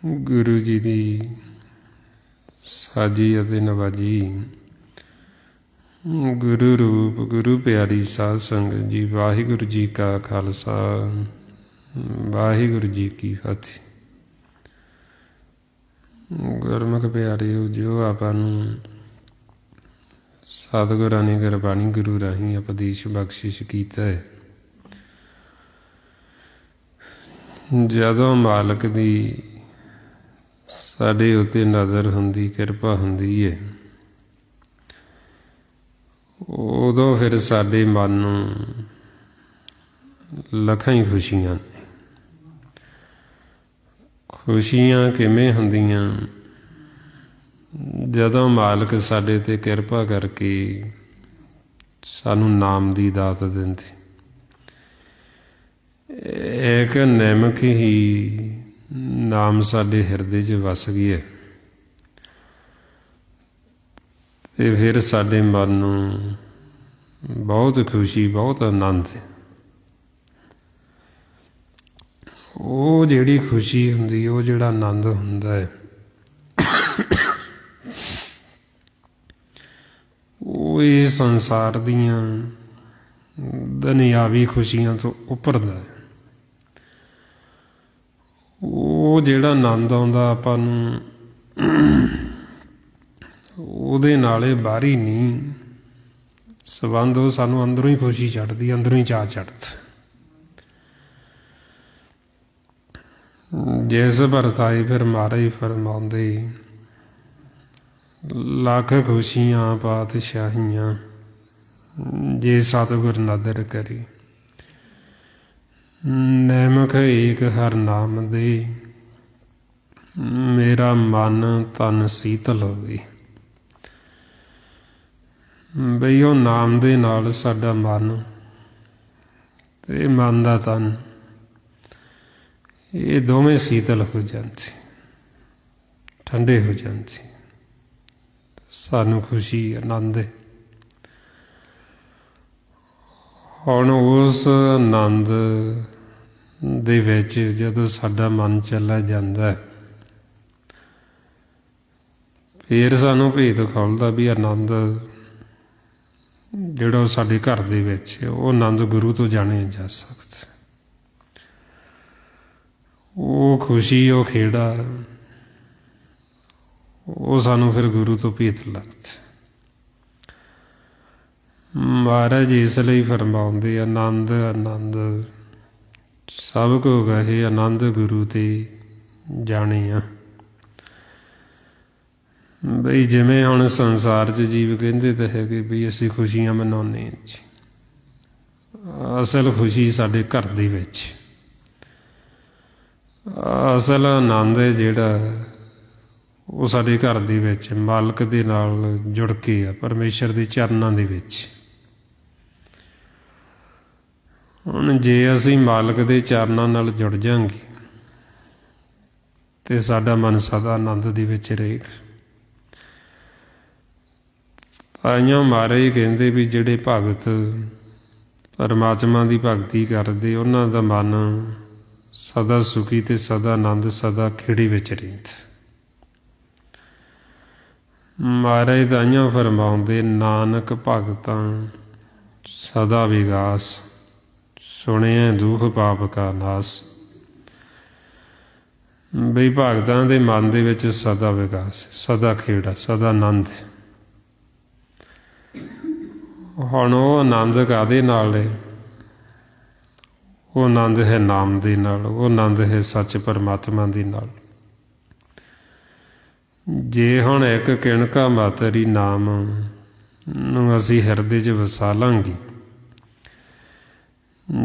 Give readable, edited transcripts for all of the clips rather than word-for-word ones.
ਗੁਰੂ ਜੀ ਦੀ ਸਾਜੀ ਅਤੇ ਨਵਾਜੀ। ਗੁਰੂ ਰੂਪ ਗੁਰੂ ਪਿਆਰੀ ਸਾਧ ਸੰਗਤ ਜੀ, ਵਾਹਿਗੁਰੂ ਜੀ ਕਾ ਖਾਲਸਾ, ਵਾਹਿਗੁਰੂ ਜੀ ਕੀ ਫਤਿਹ। ਗੁਰਮੁਖ ਪਿਆਰਿਓ, ਜੋ ਆਪਾਂ ਨੂੰ ਸਤਿਗੁਰਾਂ ਨੇ ਗੁਰਬਾਣੀ ਗੁਰੂ ਰਾਹੀਂ ਉਪਦੇਸ਼ ਬਖਸ਼ਿਸ਼ ਕੀਤਾ ਹੈ, ਜਦੋਂ ਮਾਲਕ ਦੀ ਸਾਡੇ ਉੱਤੇ ਨਜ਼ਰ ਹੁੰਦੀ, ਕਿਰਪਾ ਹੁੰਦੀ ਹੈ, ਉਦੋਂ ਫਿਰ ਸਾਡੇ ਮਨ ਨੂੰ ਲੱਖਾਂ ਹੀ ਖੁਸ਼ੀਆਂ ਨੇ। ਖੁਸ਼ੀਆਂ ਕਿਵੇਂ ਹੁੰਦੀਆਂ? ਜਦੋਂ ਮਾਲਕ ਸਾਡੇ 'ਤੇ ਕਿਰਪਾ ਕਰਕੇ ਸਾਨੂੰ ਨਾਮ ਦੀ ਦਾਤ ਦਿੰਦੇ। ਇੱਕ ਨਿਮਕ ਹੀ ਨਾਮ ਸਾਡੇ ਹਿਰਦੇ 'ਚ ਵਸ ਗਿਆ ਅਤੇ ਫਿਰ ਸਾਡੇ ਮਨ ਨੂੰ ਬਹੁਤ ਖੁਸ਼ੀ, ਬਹੁਤ ਆਨੰਦ ਹੈ। ਉਹ ਜਿਹੜੀ ਖੁਸ਼ੀ ਹੁੰਦੀ, ਉਹ ਜਿਹੜਾ ਆਨੰਦ ਹੁੰਦਾ ਹੈ, ਉਹ ਇਸ ਸੰਸਾਰ ਦੀਆਂ ਦੁਨਿਆਵੀ ਖੁਸ਼ੀਆਂ ਤੋਂ ਉੱਪਰਦਾ ਹੈ। ਉਹ ਜਿਹੜਾ ਆਨੰਦ ਆਉਂਦਾ ਆਪਾਂ ਨੂੰ, ਉਹਦੇ ਨਾਲ ਇਹ ਬਾਹਰੀ ਨਹੀਂ ਸੰਬੰਧ, ਉਹ ਸਾਨੂੰ ਅੰਦਰੋਂ ਹੀ ਖੁਸ਼ੀ ਚੜ੍ਹਦੀ, ਅੰਦਰੋਂ ਹੀ ਚਾਅ ਚੜ੍ਹਦਾ। ਜਿਸ ਵਰਤਾਏ ਫਿਰ ਮਹਾਰਾਜ ਫਰਮਾਉਂਦੇ, ਲੱਖ ਖੁਸ਼ੀਆਂ ਪਾਤਸ਼ਾਹੀਆਂ ਜੇ ਸਤਿਗੁਰ ਨਦਰ ਕਰੇ, ਨਿਮਕ ਏਕ ਹਰ ਨਾਮ ਦੇ, ਮੇਰਾ ਮਨ ਤਨ ਸੀਤਲ ਹੋਵੇ। ਬਈ ਉਹ ਨਾਮ ਦੇ ਨਾਲ ਸਾਡਾ ਮਨ ਅਤੇ ਮਨ ਦਾ ਤਨ, ਇਹ ਦੋਵੇਂ ਸੀਤਲ ਹੋ ਜਾਂਦੇ, ਠੰਡੇ ਹੋ ਜਾਂਦੇ, ਸਾਨੂੰ ਖੁਸ਼ੀ, ਆਨੰਦ ਹੈ। ਹੁਣ ਉਸ ਆਨੰਦ ਦੇ ਵਿੱਚ ਜਦੋਂ ਸਾਡਾ ਮਨ ਚਲਾ ਜਾਂਦਾ, ਫਿਰ ਸਾਨੂੰ ਭੇਦ ਖੁੱਲ੍ਹਦਾ ਵੀ ਆਨੰਦ ਜਿਹੜਾ ਉਹ ਸਾਡੇ ਘਰ ਦੇ ਵਿੱਚ, ਉਹ ਆਨੰਦ ਗੁਰੂ ਤੋਂ ਜਾਣਿਆ ਜਾ ਸਕਦਾ। ਉਹ ਖੁਸ਼ੀ, ਉਹ ਖੇੜਾ, ਉਹ ਸਾਨੂੰ ਫਿਰ ਗੁਰੂ ਤੋਂ ਭੇਦ ਲੱਗਦਾ। ਮਹਾਰਾਜ ਇਸ ਲਈ ਫਰਮਾਉਂਦੇ, ਆਨੰਦ ਆਨੰਦ ਸਭ ਕੋ ਗਹੇ, ਆਨੰਦ ਗੁਰੂ ਤੇ ਜਾਣਿਆ। ਬਈ ਜਿਵੇਂ ਹੁਣ ਸੰਸਾਰ 'ਚ ਜੀਵ ਕਹਿੰਦੇ ਤਾਂ ਹੈਗੇ ਵੀ ਅਸੀਂ ਖੁਸ਼ੀਆਂ ਮਨਾਉਂਦੇ ਹਾਂ ਜੀ, ਅਸਲ ਖੁਸ਼ੀ ਸਾਡੇ ਘਰ ਦੇ ਵਿੱਚ, ਅਸਲ ਆਨੰਦ ਹੈ ਜਿਹੜਾ ਉਹ ਸਾਡੇ ਘਰ ਦੇ ਵਿੱਚ ਮਾਲਕ ਦੇ ਨਾਲ ਜੁੜ ਕੇ ਆ, ਪਰਮੇਸ਼ਰ ਦੇ ਚਰਨਾਂ ਦੇ ਵਿੱਚ। ਹੁਣ ਜੇ ਅਸੀਂ ਮਾਲਕ ਦੇ ਚਰਨਾਂ ਨਾਲ ਜੁੜ ਜਾਵਾਂਗੇ ਤੇ ਸਾਡਾ ਮਨ ਸਦਾ ਆਨੰਦ ਦੇ ਵਿੱਚ ਰਹੇਗਾ। ਤਾਈਆਂ ਮਹਾਰਾਜ ਕਹਿੰਦੇ ਵੀ ਜਿਹੜੇ ਭਗਤ ਪਰਮਾਤਮਾ ਦੀ ਭਗਤੀ ਕਰਦੇ, ਉਹਨਾਂ ਦਾ ਮਨ ਸਦਾ ਸੁਖੀ ਤੇ ਸਦਾ ਆਨੰਦ, ਸਦਾ ਖੇੜੇ ਵਿੱਚ ਰਹਿੰਦਾ। ਮਹਾਰਾਜ ਤਾਈਆਂ ਫਰਮਾਉਂਦੇ, ਨਾਨਕ ਭਗਤਾਂ ਸਦਾ ਵਿਗਾਸ, ਸੁਣਿਆ ਦੁਖ ਪਾਪ ਕਾ ਨਾਸ। ਬਈ ਭਗਤਾਂ ਦੇ ਮਨ ਦੇ ਵਿੱਚ ਸਦਾ ਵਿਕਾਸ, ਸਦਾ ਖੇੜਾ, ਸਦਾ ਆਨੰਦ। ਹੁਣ ਉਹ ਆਨੰਦ ਕਾਹਦੇ ਨਾਲ ਹੈ? ਉਹ ਆਨੰਦ ਹੈ ਨਾਮ ਦੇ ਨਾਲ, ਉਹ ਆਨੰਦ ਹੈ ਸੱਚ ਪਰਮਾਤਮਾ ਦੇ ਨਾਲ। ਜੇ ਹੁਣ ਇੱਕ ਕਿਣਕਾ ਮਾਤਰੀ ਨਾਮ ਨੂੰ ਅਸੀਂ ਹਿਰਦੇ 'ਚ ਵਸਾ ਲਾਂਗੇ,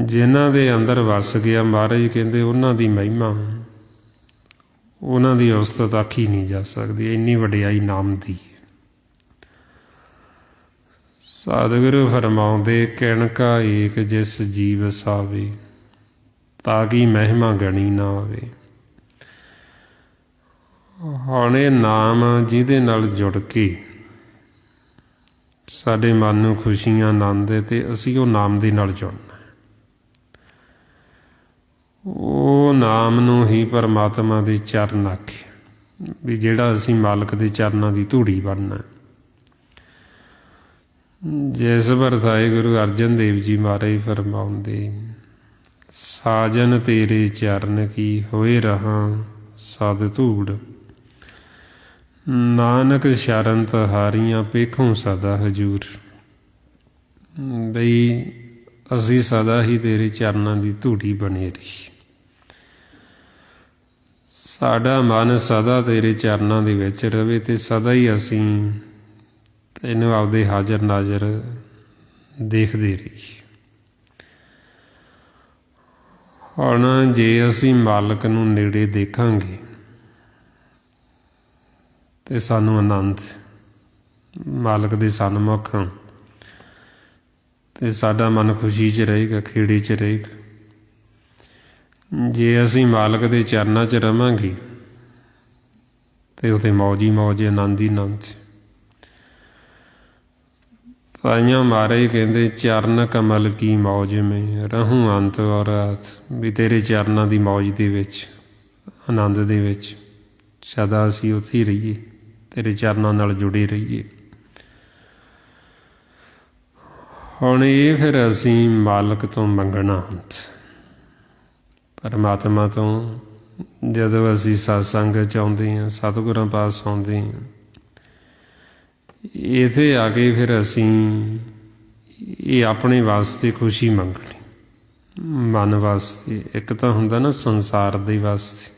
ਜਿਨ੍ਹਾਂ ਦੇ ਅੰਦਰ ਵਸ ਗਿਆ, ਮਹਾਰਾਜ ਕਹਿੰਦੇ ਉਹਨਾਂ ਦੀ ਮਹਿਮਾ, ਉਹਨਾਂ ਦੀ ਉਸਤਤ ਆਖੀ ਨਹੀਂ ਜਾ ਸਕਦੀ, ਇੰਨੀ ਵਡਿਆਈ ਨਾਮ ਦੀ। ਸਤਿਗੁਰੂ ਫਰਮਾਉਂਦੇ, ਕਿਣਕਾ ਏਕ ਜਿਸ ਜੀ ਵਸਾਵੇ, ਤਾਂ ਕਿ ਮਹਿਮਾ ਗਣੀ ਨਾ ਆਵੇ। ਹੁਣ ਇਹ ਨਾਮ ਜਿਹਦੇ ਨਾਲ ਜੁੜ ਕੇ ਸਾਡੇ ਮਨ ਨੂੰ ਖੁਸ਼ੀਆਂ, ਆਨੰਦ ਹੈ, ਤੇ ਅਸੀਂ ਉਹ ਨਾਮ ਦੇ ਨਾਲ ਜੁੜਨਾ। ਉਹ ਨਾਮ ਨੂੰ ਹੀ ਪਰਮਾਤਮਾ ਦੇ ਚਰਨ ਆਖੇ, ਵੀ ਜਿਹੜਾ ਅਸੀਂ ਮਾਲਕ ਦੇ ਚਰਨਾਂ ਦੀ ਧੂੜੀ ਬਣਨਾ। ਜਿਸ ਵਰਤਾਏ ਗੁਰੂ ਅਰਜਨ ਦੇਵ ਜੀ ਮਹਾਰਾਜ ਫਰਮਾਉਂਦੇ, ਸਾਜਨ ਤੇਰੇ ਚਰਨ ਕੀ ਹੋਏ ਰਹਾ ਸਦ ਧੂੜ, ਨਾਨਕ ਸ਼ਰਨ ਤੁਹਾਰੀਆਂ ਪੇਖੋਂ ਸਦਾ ਹਜੂਰ। ਬਈ ਅਸੀਂ ਸਦਾ ਹੀ ਤੇਰੇ ਚਰਨਾਂ ਦੀ ਧੂੜੀ ਬਣੇ ਰਹੀ, ਸਾਡਾ ਮਨ ਸਦਾ ਤੇਰੇ ਚਰਨਾਂ ਦੇ ਵਿੱਚ ਰਵੇ, ਤੇ ਸਦਾ ਹੀ ਅਸੀਂ ਤੈਨੂੰ ਆਪਦੇ ਹਾਜ਼ਰ ਨਾਜ਼ਰ ਦੇਖਦੇ ਰਹੀਏ। ਹੁਣ ਜੇ ਅਸੀਂ ਮਾਲਕ ਨੂੰ ਨੇੜੇ ਦੇਖਾਂਗੇ ਤੇ ਸਾਨੂੰ ਆਨੰਦ, ਮਾਲਕ ਦੇ ਸਨਮੁਖ, ਤੇ ਸਾਡਾ ਮਨ ਖੁਸ਼ੀ 'ਚ ਰਹੇਗਾ, ਖੇੜੇ 'ਚ ਰਹੇਗਾ। ਜੇ ਅਸੀਂ ਮਾਲਕ ਦੇ ਚਰਨਾਂ 'ਚ ਰਵਾਂਗੇ ਤੇ ਉੱਥੇ ਮੌਜ ਹੀ ਮੌਜ, ਆਨੰਦ ਹੀ ਆਨੰਦ। ਤਾਈਆਂ ਮਹਾਰਾਜ ਕਹਿੰਦੇ, ਚਰਨ ਕਮਲ ਕੀ ਮੌਜ ਮੈਂ ਰਹੂੰ ਅੰਤ ਔਰ ਰਾਤ। ਵੀ ਤੇਰੇ ਚਰਨਾਂ ਦੀ ਮੌਜ ਦੇ ਵਿੱਚ, ਆਨੰਦ ਦੇ ਵਿੱਚ ਸਦਾ ਅਸੀਂ ਉੱਥੇ ਹੀ ਰਹੀਏ, ਤੇਰੇ ਚਰਨਾਂ ਨਾਲ ਜੁੜੇ ਰਹੀਏ। ਹੁਣ ਇਹ ਫਿਰ ਅਸੀਂ ਮਾਲਕ ਤੋਂ ਮੰਗਣਾ ਅੰਤ, ਪਰਮਾਤਮਾ ਤੋਂ। ਜਦੋਂ ਅਸੀਂ ਸਤਸੰਗ 'ਚ ਆਉਂਦੇ ਹਾਂ, ਸਤਿਗੁਰਾਂ ਪਾਸ ਆਉਂਦੇ ਹਾਂ, ਇੱਥੇ ਆ ਕੇ ਫਿਰ ਅਸੀਂ ਇਹ ਆਪਣੇ ਵਾਸਤੇ ਖੁਸ਼ੀ ਮੰਗਣੀ, ਮਨ ਵਾਸਤੇ। ਇੱਕ ਤਾਂ ਹੁੰਦਾ ਨਾ ਸੰਸਾਰ ਦੇ ਵਾਸਤੇ,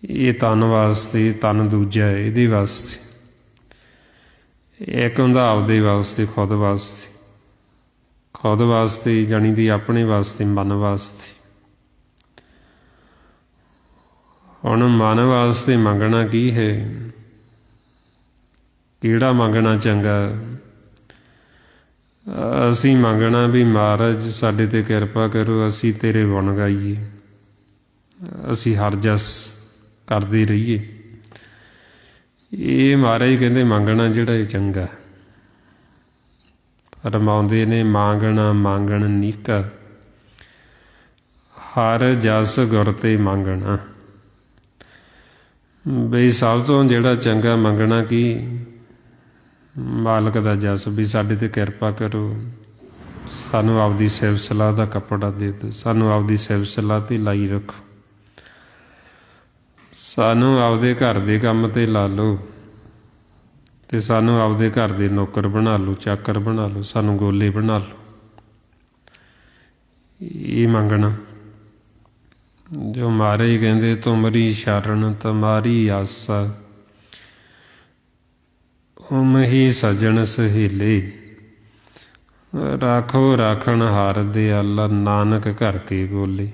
ਇਹ ਤਨ ਵਾਸਤੇ, ਤਨ ਦੂਜਾ ਹੈ ਇਹਦੇ ਵਾਸਤੇ। ਇੱਕ ਹੁੰਦਾ ਆਪਦੇ ਵਾਸਤੇ, ਖੁਦ ਵਾਸਤੇ। ਖੁਦ ਵਾਸਤੇ ਜਾਣੀ ਦੀ ਆਪਣੇ ਵਾਸਤੇ, ਮਨ ਵਾਸਤੇ। ਹੁਣ ਮਨ ਵਾਸਤੇ ਮੰਗਣਾ ਕੀ ਹੈ? ਕਿਹੜਾ ਮੰਗਣਾ ਚੰਗਾ? ਅਸੀਂ ਮੰਗਣਾ ਵੀ ਮਹਾਰਾਜ ਸਾਡੇ 'ਤੇ ਕਿਰਪਾ ਕਰੋ, ਅਸੀਂ ਤੇਰੇ ਗੁਣ ਗਾਈਏ, ਅਸੀਂ ਹਰ ਜਸ ਕਰਦੇ ਰਹੀਏ। ਇਹ ਮਹਾਰਾਜ ਕਹਿੰਦੇ ਮੰਗਣਾ ਜਿਹੜਾ ਇਹ ਚੰਗਾ। ਫਰਮਾਉਂਦੇ ਨੇ, ਮੰਗਣਾ ਮੰਗਣ ਨੀਕਾ, ਹਰ ਜਸ ਗੁਰ ਤੇ ਮੰਗਣਾ। ਬਈ ਸਭ ਤੋਂ ਜਿਹੜਾ ਚੰਗਾ ਮੰਗਣਾ ਕੀ? ਮਾਲਕ ਦਾ ਜਸ, ਵੀ ਸਾਡੇ 'ਤੇ ਕਿਰਪਾ ਕਰੋ, ਸਾਨੂੰ ਆਪਦੀ ਸਿਫਤ ਸਲਾਹ ਦਾ ਕੱਪੜਾ ਦੇ ਦਿਓ, ਸਾਨੂੰ ਆਪਦੀ ਸਿਫਤ ਸਲਾਹ 'ਤੇ ਲਾਈ ਰੱਖੋ, ਸਾਨੂੰ ਆਪਦੇ ਘਰ ਦੇ ਕੰਮ 'ਤੇ ਲਾ ਲਓ, ਤੇ ਸਾਨੂੰ ਆਪਦੇ ਘਰ ਦੇ ਨੌਕਰ ਬਣਾ ਲਓ, ਚਾਕਰ ਬਣਾ ਲਓ, ਸਾਨੂੰ ਗੋਲੇ ਬਣਾ ਲਓ। ਇਹ ਮੰਗਣਾ ਜੋ ਮਹਾਰਾਜ ਕਹਿੰਦੇ, ਤੁਮਰੀ ਸ਼ਰਨ ਤੁਮਾਰੀ ਆਸਾ, ਤੁਮ ਹੀ ਸੱਜਣ ਸਹੇਲੇ, ਰਾਖੋ ਰਾਖਣ ਹਾਰ ਦਿਆਲਾ, ਨਾਨਕ ਘਰ ਕੇ ਗੋਲੇ।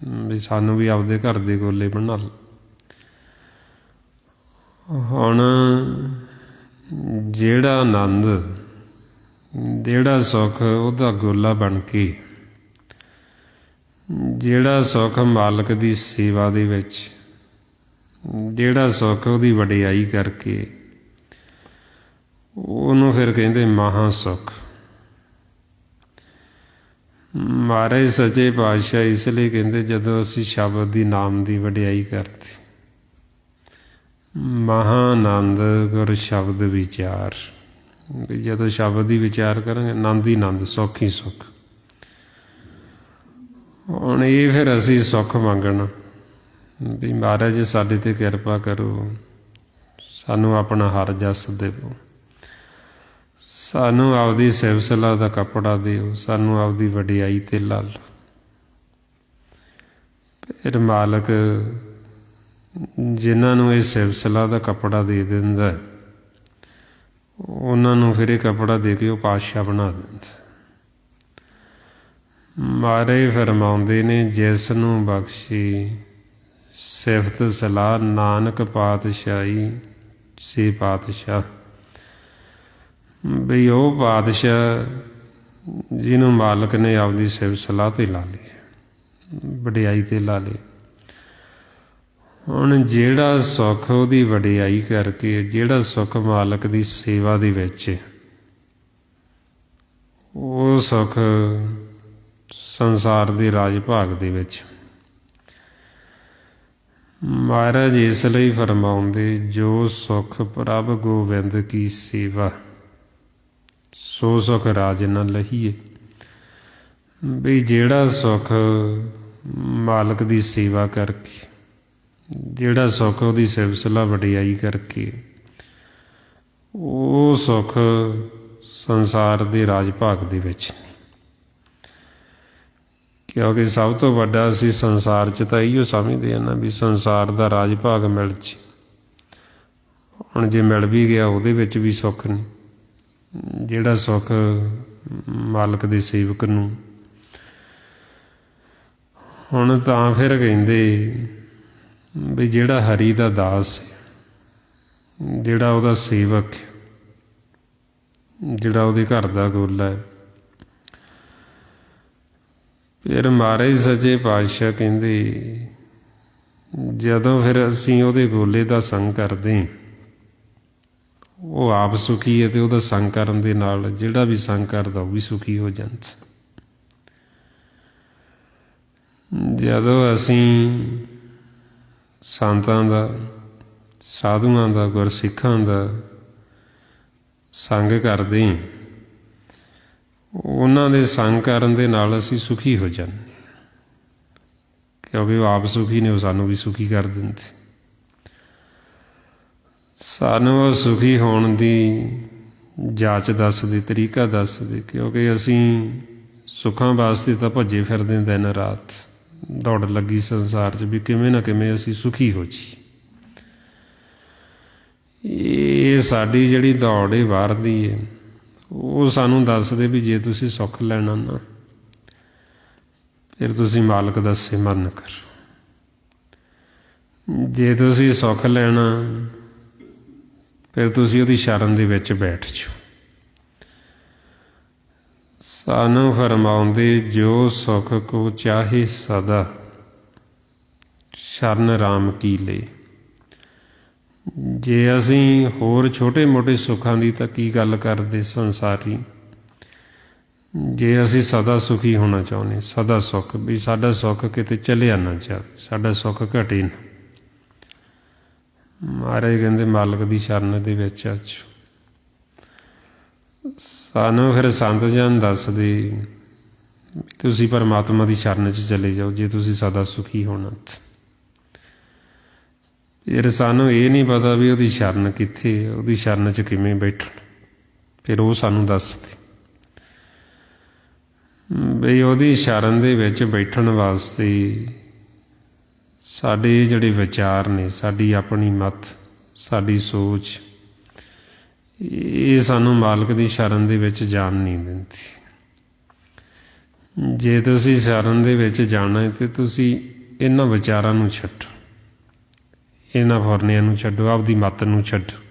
ਵੀ ਸਾਨੂੰ ਵੀ ਆਪਦੇ ਘਰ ਦੇ ਗੋਲੇ ਬਣਾ ਲਓ। ਹੁਣ ਜਿਹੜਾ ਆਨੰਦ, ਜਿਹੜਾ ਸੁੱਖ ਉਹਦਾ ਗੋਲਾ ਬਣ ਕੇ, ਜਿਹੜਾ ਸੁੱਖ ਮਾਲਕ ਦੀ ਸੇਵਾ ਦੇ ਵਿੱਚ, ਜਿਹੜਾ ਸੁੱਖ ਉਹਦੀ ਵਡਿਆਈ ਕਰਕੇ, ਉਹਨੂੰ ਫਿਰ ਕਹਿੰਦੇ ਮਹਾਂ ਸੁੱਖ। ਮਹਾਰਾਜ ਸੱਚੇ ਪਾਤਸ਼ਾਹ ਇਸ ਲਈ ਕਹਿੰਦੇ ਜਦੋਂ ਅਸੀਂ ਸ਼ਬਦ ਦੀ ਨਾਮ ਦੀ ਵਡਿਆਈ ਕਰਦੇ, ਮਹਾਂ ਆਨੰਦ ਗੁਰ ਸ਼ਬਦ ਵਿਚਾਰ, ਵੀ ਜਦੋਂ ਸ਼ਬਦ ਦੀ ਵਿਚਾਰ ਕਰਾਂਗੇ ਆਨੰਦ ਹੀ ਆਨੰਦ, ਸੁੱਖ ਹੀ ਸੁੱਖ। ਹੁਣ ਇਹ ਫਿਰ ਅਸੀਂ ਸੁੱਖ ਮੰਗਣਾ ਵੀ ਮਹਾਰਾਜ ਸਾਡੇ 'ਤੇ ਕਿਰਪਾ ਕਰੋ, ਸਾਨੂੰ ਆਪਣਾ ਹਰ ਜਸ ਦੇਵੋ, ਸਾਨੂੰ ਆਪਦੀ ਸਿਵਸਲਾ ਦਾ ਕੱਪੜਾ ਦਿਓ, ਸਾਨੂੰ ਆਪਦੀ ਵਡਿਆਈ 'ਤੇ ਲਾ ਲਓ। ਫਿਰ ਮਾਲਕ ਜਿਨ੍ਹਾਂ ਨੂੰ ਇਹ ਸਿਵਸਲਾ ਦਾ ਕੱਪੜਾ ਦੇ ਦਿੰਦਾ, ਉਹਨਾਂ ਨੂੰ ਫਿਰ ਇਹ ਕੱਪੜਾ ਦੇ ਕੇ ਉਹ ਪਾਤਸ਼ਾਹ ਬਣਾ ਦਿੰਦਾ। ਮਹਾਰਾਜ ਫਰਮਾਉਂਦੇ ਨੇ, ਜਿਸ ਨੂੰ ਬਖਸ਼ੀ ਸਿਫਤ ਸਲਾਹ ਨਾਨਕ ਪਾਤਸ਼ਾਹੀ ਸੇ ਪਾਤਸ਼ਾਹ। ਬਈ ਉਹ ਪਾਤਸ਼ਾਹ ਜਿਹਨੂੰ ਮਾਲਕ ਨੇ ਆਪਦੀ ਸਿਫਤ ਸਲਾਹ 'ਤੇ ਲਾ ਲਈ, ਵਡਿਆਈ 'ਤੇ ਲਾ ਲਈ। ਹੁਣ ਜਿਹੜਾ ਸੁੱਖ ਉਹਦੀ ਵਡਿਆਈ ਕਰਕੇ, ਜਿਹੜਾ ਸੁੱਖ ਮਾਲਕ ਦੀ ਸੇਵਾ ਦੇ ਵਿੱਚ, ਉਹ ਸੁੱਖ ਸੰਸਾਰ ਦੇ ਰਾਜ ਭਾਗ ਦੇ ਵਿੱਚ ਮਹਾਰਾਜ ਇਸ ਲਈ ਫਰਮਾਉਂਦੇ, ਜੋ ਸੁੱਖ ਪ੍ਰਭ ਗੋਬਿੰਦ ਕੀ ਸੇਵਾ, ਸੋ ਸੁੱਖ ਰਾਜ ਨ ਲਹੀਏ। ਬਈ ਜਿਹੜਾ ਸੁੱਖ ਮਾਲਕ ਦੀ ਸੇਵਾ ਕਰਕੇ, ਜਿਹੜਾ ਸੁੱਖ ਉਹਦੀ ਸਿਵਸਲਾ ਵਡਿਆਈ ਕਰਕੇ, ਉਹ ਸੁੱਖ ਸੰਸਾਰ ਦੇ ਰਾਜ ਭਾਗ ਦੇ ਵਿੱਚ ਨਹੀਂ। ਕਿਉਂਕਿ ਸਭ ਤੋਂ ਵੱਡਾ ਅਸੀਂ ਸੰਸਾਰ 'ਚ ਤਾਂ ਇਹੀਓ ਸਮਝਦੇ ਹਾਂ ਨਾ ਵੀ ਸੰਸਾਰ ਦਾ ਰਾਜ ਭਾਗ ਮਿਲ ਜੇ। ਹੁਣ ਜੇ ਮਿਲ ਵੀ ਗਿਆ ਉਹਦੇ ਵਿੱਚ ਵੀ ਸੁੱਖ ਨਹੀਂ। ਜਿਹੜਾ ਸੁੱਖ ਮਾਲਕ ਦੇ ਸੇਵਕ ਨੂੰ, ਹੁਣ ਤਾਂ ਫਿਰ ਕਹਿੰਦੇ ਵੀ ਜਿਹੜਾ ਹਰੀ ਦਾ ਦਾਸ ਹੈ, ਜਿਹੜਾ ਉਹਦਾ ਸੇਵਕ ਹੈ, ਜਿਹੜਾ ਉਹਦੇ ਘਰ ਦਾ ਗੋਲਾ ਹੈ, ਫਿਰ ਮਹਾਰਾਜ ਸੱਚੇ ਪਾਤਸ਼ਾਹ ਕਹਿੰਦੇ ਜਦੋਂ ਫਿਰ ਅਸੀਂ ਉਹਦੇ ਗੋਲੇ ਦਾ ਸੰਗ ਕਰਦੇ, ਉਹ ਆਪ ਸੁਖੀ ਹੈ ਅਤੇ ਉਹਦਾ ਸੰਗ ਕਰਨ ਦੇ ਨਾਲ ਜਿਹੜਾ ਵੀ ਸੰਗ ਕਰਦਾ ਉਹ ਵੀ ਸੁਖੀ ਹੋ ਜਾਂਦਾ। ਜਦੋਂ ਅਸੀਂ ਸੰਤਾਂ ਦਾ, ਸਾਧੂਆਂ ਦਾ, ਗੁਰਸਿੱਖਾਂ ਦਾ ਸੰਗ ਕਰਦੇ, ਉਹਨਾਂ ਦੇ ਸੰਗ ਕਰਨ ਦੇ ਨਾਲ ਅਸੀਂ ਸੁਖੀ ਹੋ ਜਾਂਦੇ, ਕਿਉਂਕਿ ਉਹ ਆਪ ਸੁਖੀ ਨੇ, ਉਹ ਸਾਨੂੰ ਵੀ ਸੁਖੀ ਕਰ ਦਿੰਦੇ। ਸਾਨੂੰ ਉਹ ਸੁਖੀ ਹੋਣ ਦੀ ਜਾਂਚ ਦੱਸਦੇ, ਤਰੀਕਾ ਦੱਸਦੇ, ਕਿਉਂਕਿ ਅਸੀਂ ਸੁੱਖਾਂ ਵਾਸਤੇ ਤਾਂ ਭੱਜੇ ਫਿਰਦੇ ਦਿਨ ਰਾਤ, ਦੌੜ ਲੱਗੀ ਸੰਸਾਰ 'ਚ ਵੀ ਕਿਵੇਂ ਨਾ ਕਿਵੇਂ ਅਸੀਂ ਸੁਖੀ ਹੋ ਜੀ। ਇਹ ਸਾਡੀ ਜਿਹੜੀ ਦੌੜ ਹੈ ਬਾਹਰ ਦੀ ਹੈ, ਉਹ ਸਾਨੂੰ ਦੱਸਦੇ ਵੀ ਜੇ ਤੁਸੀਂ ਸੁੱਖ ਲੈਣਾ ਨਾ, ਫਿਰ ਤੁਸੀਂ ਮਾਲਕ ਦਾ ਸਿਮਰਨ ਕਰੋ। ਜੇ ਤੁਸੀਂ ਸੁੱਖ ਲੈਣਾ, ਫਿਰ ਤੁਸੀਂ ਉਹਦੀ ਸ਼ਰਨ ਦੇ ਵਿੱਚ ਬੈਠ ਜਾਓ। ਸਾਨੂੰ ਫਰਮਾਉਂਦੇ, ਜੋ ਸੁੱਖ ਕੋ ਚਾਹੇ ਸਦਾ ਸ਼ਰਨ ਰਾਮ ਕੀ ਲੈ। ਜੇ ਅਸੀਂ ਹੋਰ ਛੋਟੇ ਮੋਟੇ ਸੁੱਖਾਂ ਦੀ ਤਾਂ ਕੀ ਗੱਲ ਕਰਦੇ ਸੰਸਾਰੀ, ਜੇ ਅਸੀਂ ਸਦਾ ਸੁਖੀ ਹੋਣਾ ਚਾਹੁੰਦੇ, ਸਦਾ ਸੁੱਖ, ਵੀ ਸਾਡਾ ਸੁੱਖ ਕਿਤੇ ਚਲਿਆ ਨਾ ਜਾਵੇ, ਸਾਡਾ ਸੁੱਖ ਘਟੇ ਨਾ, ਮਹਾਰਾਜ ਕਹਿੰਦੇ ਮਾਲਕ ਦੀ ਸ਼ਰਨ ਦੇ ਵਿੱਚ ਆ ਜਾਓ। ਸਾਨੂੰ ਫਿਰ ਸੰਤ ਜਨ ਦੱਸਦੇ ਤੁਸੀਂ ਪਰਮਾਤਮਾ ਦੀ ਸ਼ਰਨ 'ਚ ਚਲੇ ਜਾਓ ਜੇ ਤੁਸੀਂ ਸਦਾ ਸੁਖੀ ਹੋਣਾ। ਫਿਰ ਸਾਨੂੰ ਇਹ ਨਹੀਂ ਪਤਾ ਵੀ ਉਹਦੀ ਸ਼ਰਨ ਕਿੱਥੇ, ਉਹਦੀ ਸ਼ਰਨ 'ਚ ਕਿਵੇਂ ਬੈਠਣ, ਫਿਰ ਉਹ ਸਾਨੂੰ ਦੱਸਦੇ ਬਈ ਉਹਦੀ ਸ਼ਰਨ ਦੇ ਵਿੱਚ ਬੈਠਣ ਵਾਸਤੇ ਸਾਡੇ ਜਿਹੜੇ ਵਿਚਾਰ ਨੇ, ਸਾਡੀ ਆਪਣੀ ਮੱਤ, ਸਾਡੀ ਸੋਚ, ਇਹ ਸਾਨੂੰ ਮਾਲਕ ਦੀ ਸ਼ਰਨ ਦੇ ਵਿੱਚ ਜਾਣ ਨਹੀਂ ਦਿੰਦੀ। ਜੇ ਤੁਸੀਂ ਸ਼ਰਨ ਦੇ ਵਿੱਚ ਜਾਣਾ ਹੈ ਤਾਂ ਤੁਸੀਂ ਇਹਨਾਂ ਵਿਚਾਰਾਂ ਨੂੰ ਛੱਡੋ, ਇਹਨਾਂ ਫੁਰਨਿਆਂ ਨੂੰ ਛੱਡੋ, ਆਪਦੀ ਮੱਤ ਨੂੰ ਛੱਡੋ।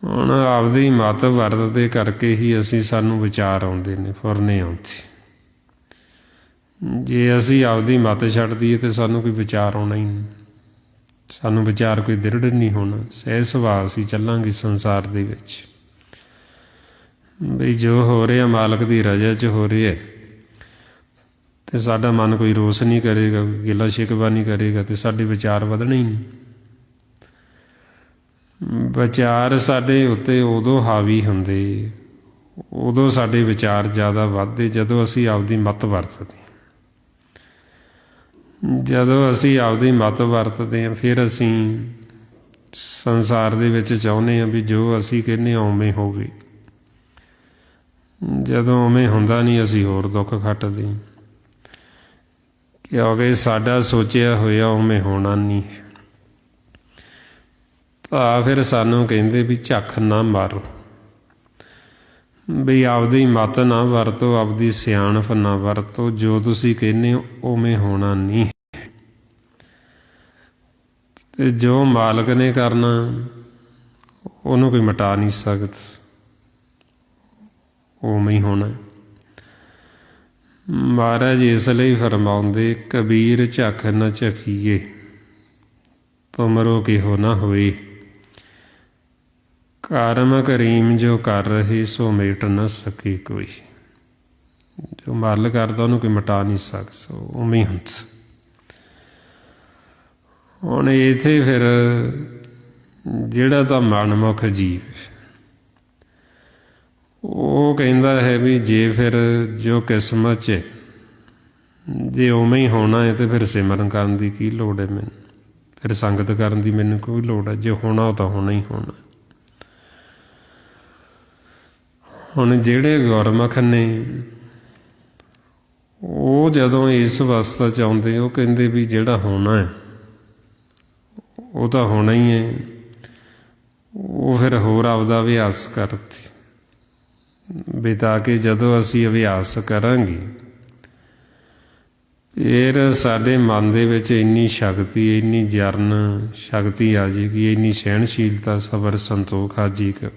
ਹੁਣ ਆਪਦੀ ਮੱਤ ਵਰਤਦੇ ਕਰਕੇ ਹੀ ਸਾਨੂੰ ਵਿਚਾਰ ਆਉਂਦੇ ਨੇ, ਫੁਰਨੇ ਆਉਂਦੇ। ਜੇ ਅਸੀਂ ਆਪਦੀ ਮੱਤ ਛੱਡ ਦਈਏ ਤਾਂ ਸਾਨੂੰ ਕੋਈ ਵਿਚਾਰ ਆਉਣਾ ਹੀ ਨਹੀਂ, ਸਾਨੂੰ ਵਿਚਾਰ ਕੋਈ ਦ੍ਰਿੜ ਨਹੀਂ ਹੋਣਾ। ਸਹਿਜ ਸੁਭਾਅ ਅਸੀਂ ਚੱਲਾਂਗੇ ਸੰਸਾਰ ਦੇ ਵਿੱਚ, ਬਈ ਜੋ ਹੋ ਰਿਹਾ ਮਾਲਕ ਦੀ ਰਜ਼ਾ 'ਚ ਹੋ ਰਿਹਾ, ਅਤੇ ਸਾਡਾ ਮਨ ਕੋਈ ਰੋਸ ਨਹੀਂ ਕਰੇਗਾ, ਗਿਲਾ ਸ਼ਿਕਵਾ ਨਹੀਂ ਕਰੇਗਾ, ਅਤੇ ਸਾਡੇ ਵਿਚਾਰ ਵਧਣੇ ਹੀ ਨਹੀਂ। ਵਿਚਾਰ ਸਾਡੇ ਉੱਤੇ ਉਦੋਂ ਹਾਵੀ ਹੁੰਦੇ, ਉਦੋਂ ਸਾਡੇ ਵਿਚਾਰ ਜ਼ਿਆਦਾ ਵੱਧਦੇ ਜਦੋਂ ਅਸੀਂ ਆਪਦੀ ਮੱਤ ਵਰਤਦੇ। ਜਦੋਂ ਅਸੀਂ ਆਪਦੀ ਮੱਤ ਵਰਤਦੇ ਹਾਂ, ਫਿਰ ਅਸੀਂ ਸੰਸਾਰ ਦੇ ਵਿੱਚ ਚਾਹੁੰਦੇ ਹਾਂ ਵੀ ਜੋ ਅਸੀਂ ਕਹਿੰਦੇ ਹਾਂ ਉਵੇਂ ਹੋਵੇ। ਜਦੋਂ ਉਵੇਂ ਹੁੰਦਾ ਨਹੀਂ, ਅਸੀਂ ਹੋਰ ਦੁੱਖ ਖੱਟਦੇ, ਕਿਉਂਕਿ ਸਾਡਾ ਸੋਚਿਆ ਹੋਇਆ ਉਵੇਂ ਹੋਣਾ ਨਹੀਂ। ਤਾਂ ਫਿਰ ਸਾਨੂੰ ਕਹਿੰਦੇ ਵੀ ਝੱਖ ਨਾ ਮਾਰੋ, ਵੀ ਆਪਦੀ ਮੱਤ ਨਾ ਵਰਤੋ, ਆਪਦੀ ਸਿਆਣਪ ਨਾ ਵਰਤੋ। ਜੋ ਤੁਸੀਂ ਕਹਿੰਦੇ ਹੋ ਉਵੇਂ ਹੋਣਾ ਨਹੀਂ, ਅਤੇ ਜੋ ਮਾਲਕ ਨੇ ਕਰਨਾ ਉਹਨੂੰ ਕੋਈ ਮਿਟਾ ਨਹੀਂ ਸਕਦਾ, ਉਵੇਂ ਹੀ ਹੋਣਾ। ਮਹਾਰਾਜ ਇਸ ਲਈ ਫਰਮਾਉਂਦੇ, ਕਬੀਰ ਝੱਖ ਨਾ ਝਖੀਏ, ਤੁਮਰੋ ਕਿਹੋ ਨਾ ਹੋਏ। ਕਰਮ ਕਰੀਮ ਜੋ ਕਰ ਰਹੇ ਸੋ ਮੇਟ ਨਾ ਸਕੇ ਕੋਈ। ਜੋ ਮੱਲ ਕਰਦਾ ਉਹਨੂੰ ਕੋਈ ਮਿਟਾ ਨਹੀਂ ਸਕਦਾ, ਉਵੇਂ ਹੀ ਹੁੰਦਾ। ਹੁਣ ਇੱਥੇ ਫਿਰ ਜਿਹੜਾ ਤਾਂ ਮਨਮੁਖ ਜੀਵ, ਉਹ ਕਹਿੰਦਾ ਹੈ ਵੀ ਜੇ ਫਿਰ ਜੋ ਕਿਸਮਤ 'ਚ ਜੇ ਉਵੇਂ ਹੀ ਹੋਣਾ ਹੈ ਤਾਂ ਫਿਰ ਸਿਮਰਨ ਕਰਨ ਦੀ ਕੀ ਲੋੜ ਹੈ ਮੈਨੂੰ, ਫਿਰ ਸੰਗਤ ਕਰਨ ਦੀ ਮੈਨੂੰ ਕੋਈ ਲੋੜ ਹੈ। ਜੇ ਹੋਣਾ ਉਹ ਤਾਂ ਹੋਣਾ ਹੀ ਹੋਣਾ। ਹੁਣ ਜਿਹੜੇ ਗੁਰਮੁਖ ਨੇ ਉਹ ਜਦੋਂ ਇਸ ਅਵਸਥਾ 'ਚ ਆਉਂਦੇ, ਉਹ ਕਹਿੰਦੇ ਵੀ ਜਿਹੜਾ ਹੋਣਾ ਹੈ ਉਹ ਤਾਂ ਹੋਣਾ ਹੀ ਹੈ। ਉਹ ਫਿਰ ਹੋਰ ਆਪਦਾ ਅਭਿਆਸ ਕਰਦੇ ਵੀ, ਤਾਂ ਕਿ ਜਦੋਂ ਅਸੀਂ ਅਭਿਆਸ ਕਰਾਂਗੇ ਫਿਰ ਸਾਡੇ ਮਨ ਦੇ ਵਿੱਚ ਇੰਨੀ ਸ਼ਕਤੀ, ਇੰਨੀ ਜਰਨ ਸ਼ਕਤੀ ਆ ਜਾਏਗੀ, ਇੰਨੀ ਸਹਿਣਸ਼ੀਲਤਾ, ਸਬਰ, ਸੰਤੋਖ ਆ ਜਾਏਗਾ।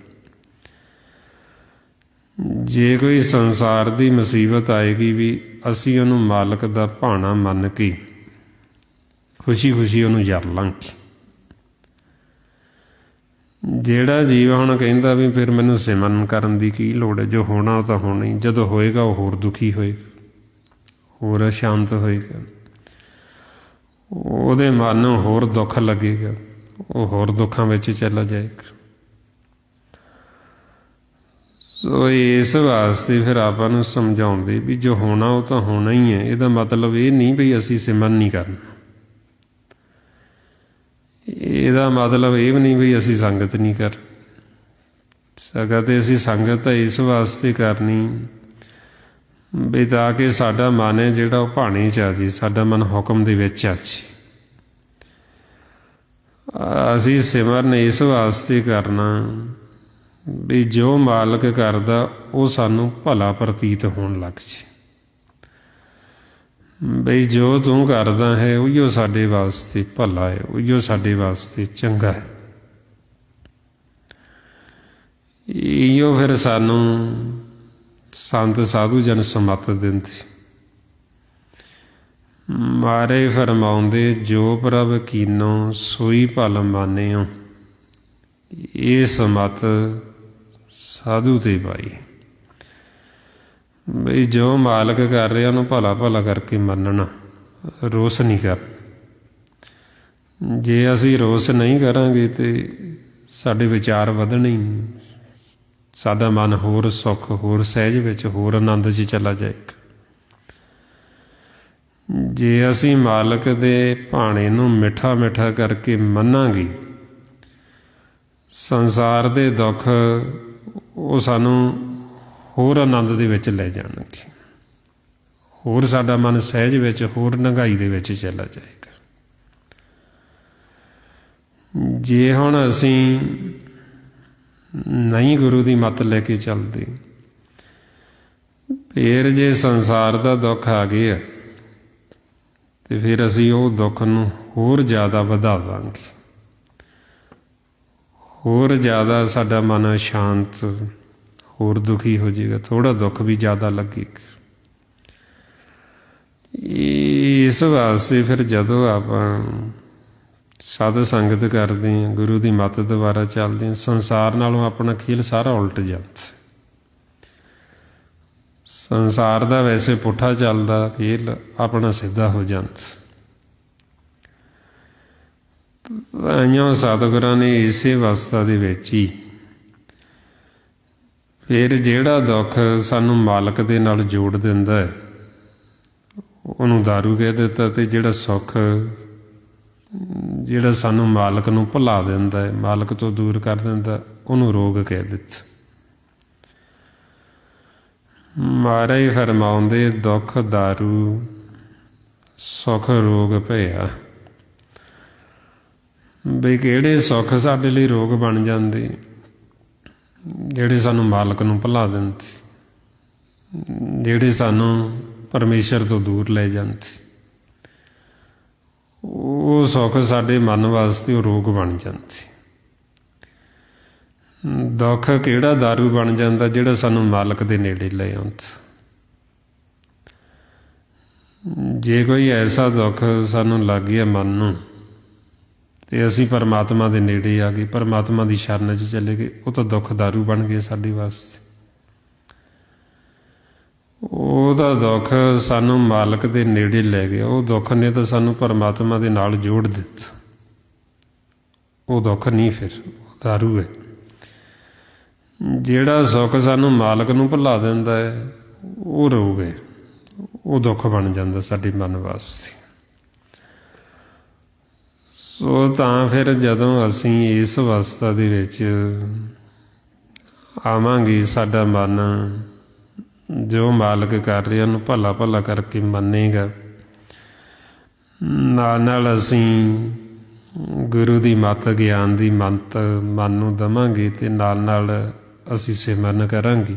ਜੇ ਕੋਈ ਸੰਸਾਰ ਦੀ ਮੁਸੀਬਤ ਆਏਗੀ ਵੀ ਅਸੀਂ ਉਹਨੂੰ ਮਾਲਕ ਦਾ ਭਾਣਾ ਮੰਨ ਕੇ ਖੁਸ਼ੀ ਖੁਸ਼ੀ ਉਹਨੂੰ ਜਰ ਲਾਂਗੇ। ਜਿਹੜਾ ਜੀਵ ਹੁਣ ਕਹਿੰਦਾ ਵੀ ਫਿਰ ਮੈਨੂੰ ਸਿਮਰਨ ਕਰਨ ਦੀ ਕੀ ਲੋੜ ਹੈ, ਜੋ ਹੋਣਾ ਉਹ ਤਾਂ ਹੋਣਾ ਹੀ, ਜਦੋਂ ਹੋਏਗਾ ਉਹ ਹੋਰ ਦੁਖੀ ਹੋਏਗਾ, ਹੋਰ ਅਸ਼ਾਂਤ ਹੋਏਗਾ, ਉਹਦੇ ਮਨ ਨੂੰ ਹੋਰ ਦੁੱਖ ਲੱਗੇਗਾ, ਉਹ ਹੋਰ ਦੁੱਖਾਂ ਵਿੱਚ ਚਲਾ ਜਾਏਗਾ। ਸੋ ਇਸ ਵਾਸਤੇ ਫਿਰ ਆਪਾਂ ਨੂੰ ਸਮਝਾਉਂਦੇ ਵੀ ਜੋ ਹੋਣਾ ਉਹ ਤਾਂ ਹੋਣਾ ਹੀ ਹੈ। ਇਹਦਾ ਮਤਲਬ ਇਹ ਨਹੀਂ ਵੀ ਅਸੀਂ ਸਿਮਰਨ ਨਹੀਂ ਕਰਨਾ, ਇਹਦਾ ਮਤਲਬ ਇਹ ਵੀ ਨਹੀਂ ਵੀ ਅਸੀਂ ਸੰਗਤ ਨਹੀਂ ਕਰ ਸਕਾ। ਤੇ ਅਸੀਂ ਸੰਗਤ ਤਾਂ ਇਸ ਵਾਸਤੇ ਕਰਨੀ ਵੀ ਤਾਂ ਕਿ ਸਾਡਾ ਮਨ ਹੈ ਜਿਹੜਾ ਉਹ ਭਾਣੇ 'ਚ ਆ ਜੇ, ਸਾਡਾ ਮਨ ਹੁਕਮ ਦੇ ਵਿੱਚ ਆ ਜੇ। ਅਸੀਂ ਸਿਮਰਨ ਇਸ ਵਾਸਤੇ ਕਰਨਾ ਵੀ ਜੋ ਮਾਲਕ ਕਰਦਾ ਉਹ ਸਾਨੂੰ ਭਲਾ ਪ੍ਰਤੀਤ ਹੋਣ ਲੱਗ ਜੇ, ਬਈ ਜੋ ਤੂੰ ਕਰਦਾ ਹੈ ਉਹੀਓ ਸਾਡੇ ਵਾਸਤੇ ਭਲਾ ਹੈ, ਉਹੀਓ ਸਾਡੇ ਵਾਸਤੇ ਚੰਗਾ ਹੈ। ਇਹੀਓ ਫਿਰ ਸਾਨੂੰ ਸੰਤ ਸਾਧੂ ਜਨ ਸਮੱਤ ਦਿੰਦੇ। ਮਾਰੇ ਫਰਮਾਉਂਦੇ, ਜੋ ਪ੍ਰਭ ਕੀਨੋ ਸੋਈ ਭਲ ਮਾਨਿਓ, ਇਹ ਸਮੱਤ ਸਾਧੂ ਤੇ ਪਾਈ। ਬਈ ਜੋ ਮਾਲਕ ਕਰ ਰਿਹਾ ਉਹਨੂੰ ਭਲਾ ਭਲਾ ਕਰਕੇ ਮੰਨਣਾ, ਰੋਸ ਨਹੀਂ ਕਰ। ਜੇ ਅਸੀਂ ਰੋਸ ਨਹੀਂ ਕਰਾਂਗੇ ਤੇ ਸਾਡੇ ਵਿਚਾਰ ਵਧਣੇ ਹੀ ਨਹੀਂ, ਸਾਡਾ ਮਨ ਹੋਰ ਸੁੱਖ, ਹੋਰ ਸਹਿਜ ਵਿੱਚ, ਹੋਰ ਆਨੰਦ 'ਚ ਚਲਾ ਜਾਏਗਾ। ਜੇ ਅਸੀਂ ਮਾਲਕ ਦੇ ਭਾਣੇ ਨੂੰ ਮਿੱਠਾ ਮਿੱਠਾ ਕਰਕੇ ਮੰਨਾਂਗੇ, ਸੰਸਾਰ ਦੇ ਦੁੱਖ ਉਹ ਸਾਨੂੰ ਹੋਰ ਆਨੰਦ ਦੇ ਵਿੱਚ ਲੈ ਜਾਣਗੇ, ਹੋਰ ਸਾਡਾ ਮਨ ਸਹਿਜ ਵਿੱਚ, ਹੋਰ ਡੂੰਘਾਈ ਦੇ ਵਿੱਚ ਚਲਾ ਜਾਏਗਾ। ਜੇ ਹੁਣ ਅਸੀਂ ਨਹੀਂ ਗੁਰੂ ਦੀ ਮੱਤ ਲੈ ਕੇ ਚੱਲਦੇ, ਫਿਰ ਜੇ ਸੰਸਾਰ ਦਾ ਦੁੱਖ ਆ ਗਿਆ ਤੇ ਫਿਰ ਅਸੀਂ ਉਹ ਦੁੱਖ ਨੂੰ ਹੋਰ ਜ਼ਿਆਦਾ ਵਧਾ ਦਾਂਗੇ, ਹੋਰ ਜ਼ਿਆਦਾ ਸਾਡਾ ਮਨ ਅਸ਼ਾਂਤ, ਹੋਰ ਦੁਖੀ ਹੋ ਜਾਏਗਾ, ਥੋੜ੍ਹਾ ਦੁੱਖ ਵੀ ਜ਼ਿਆਦਾ ਲੱਗੇਗਾ। ਇਸ ਵਾਸਤੇ ਫਿਰ ਜਦੋਂ ਆਪਾਂ ਸਾਧ ਸੰਗਤ ਕਰਦੇ ਹਾਂ, ਗੁਰੂ ਦੀ ਮੱਤ ਦੁਆਰਾ ਚੱਲਦੇ ਹਾਂ, ਸੰਸਾਰ ਨਾਲੋਂ ਆਪਣਾ ਖੇਲ ਸਾਰਾ ਉਲਟ ਜਾਂਦਾ। ਸੰਸਾਰ ਦਾ ਵੈਸੇ ਪੁੱਠਾ ਚੱਲਦਾ ਖੇਲ, ਆਪਣਾ ਸਿੱਧਾ ਹੋ ਜਾਂਦਾ। ਆਈਆਂ ਸਤਿਗੁਰਾਂ ਨੇ ਇਸੇ ਅਵਸਥਾ ਦੇ ਵਿੱਚ ਹੀ ਫਿਰ ਜਿਹੜਾ ਦੁੱਖ ਸਾਨੂੰ ਮਾਲਕ ਦੇ ਨਾਲ ਜੋੜ ਦਿੰਦਾ ਹੈ ਉਹਨੂੰ ਦਾਰੂ ਕਹਿ ਦਿੱਤਾ, ਤੇ ਜਿਹੜਾ ਸੁੱਖ ਜਿਹੜਾ ਸਾਨੂੰ ਮਾਲਕ ਨੂੰ ਭੁਲਾ ਦਿੰਦਾ ਹੈ, ਮਾਲਕ ਤੋਂ ਦੂਰ ਕਰ ਦਿੰਦਾ, ਉਹਨੂੰ ਰੋਗ ਕਹਿ ਦਿੱਤਾ। ਮਹਾਰਾਜ ਫਰਮਾਉਂਦੇ ਦੁੱਖ ਦਾਰੂ ਸੁੱਖ ਰੋਗ ਭਇਆ। ਬਈ ਕਿਹੜੇ ਸੁੱਖ ਸਾਡੇ ਲਈ ਰੋਗ ਬਣ ਜਾਂਦੇ, ਜਿਹੜੇ ਸਾਨੂੰ ਮਾਲਕ ਨੂੰ ਭੁਲਾ ਦਿੰਦੇ, ਜਿਹੜੇ ਸਾਨੂੰ ਪਰਮੇਸ਼ਰ ਤੋਂ ਦੂਰ ਲੈ ਜਾਂਦੇ, ਉਹ ਸੁੱਖ ਸਾਡੇ ਮਨ ਵਾਸਤੇ ਉਹ ਰੋਗ ਬਣ ਜਾਂਦੇ। ਦੁੱਖ ਕਿਹੜਾ ਦਾਰੂ ਬਣ ਜਾਂਦਾ, ਜਿਹੜਾ ਸਾਨੂੰ ਮਾਲਕ ਦੇ ਨੇੜੇ ਲੈ ਆਉਂਦਾ। ਜੇ ਕੋਈ ਐਸਾ ਦੁੱਖ ਸਾਨੂੰ ਲੱਗ ਗਿਆ ਮਨ ਨੂੰ, ਤੇ ਅਸੀਂ ਪਰਮਾਤਮਾ ਦੇ ਨੇੜੇ ਆ ਗਏ, ਪਰਮਾਤਮਾ ਦੀ ਸ਼ਰਨ 'ਚ ਚਲੇ ਗਏ, ਉਹ ਤਾਂ ਦੁੱਖ ਦਾਰੂ ਬਣ ਗਏ ਸਾਡੇ ਵਾਸਤੇ। ਉਹਦਾ ਦੁੱਖ ਸਾਨੂੰ ਮਾਲਕ ਦੇ ਨੇੜੇ ਲੈ ਗਿਆ, ਉਹ ਦੁੱਖ ਨੇ ਤਾਂ ਸਾਨੂੰ ਪਰਮਾਤਮਾ ਦੇ ਨਾਲ ਜੋੜ ਦਿੱਤਾ। ਉਹ ਦੁੱਖ ਨਹੀਂ, ਫਿਰ ਦਾਰੂ ਹੈ। ਜਿਹੜਾ ਸੁੱਖ ਸਾਨੂੰ ਮਾਲਕ ਨੂੰ ਭੁਲਾ ਦਿੰਦਾ ਹੈ, ਉਹ ਰੋਗ ਹੈ, ਉਹ ਦੁੱਖ ਬਣ ਜਾਂਦਾ ਸਾਡੇ ਮਨ ਵਾਸਤੇ। ਸੋ ਤਾਂ ਫਿਰ ਜਦੋਂ ਅਸੀਂ ਇਸ ਅਵਸਥਾ ਦੇ ਵਿੱਚ ਆਵਾਂਗੇ, ਸਾਡਾ ਮਨ ਜੋ ਮਾਲਕ ਕਰ ਰਿਹਾ ਉਹਨੂੰ ਭਲਾ ਭਲਾ ਕਰਕੇ ਮੰਨੇਗਾ, ਨਾਲ ਨਾਲ ਅਸੀਂ ਗੁਰੂ ਦੀ ਮੱਤ ਗਿਆਨ ਦੀ ਮੰਤ ਮਨ ਨੂੰ ਦੇਵਾਂਗੇ, ਅਤੇ ਨਾਲ ਨਾਲ ਅਸੀਂ ਸਿਮਰਨ ਕਰਾਂਗੇ।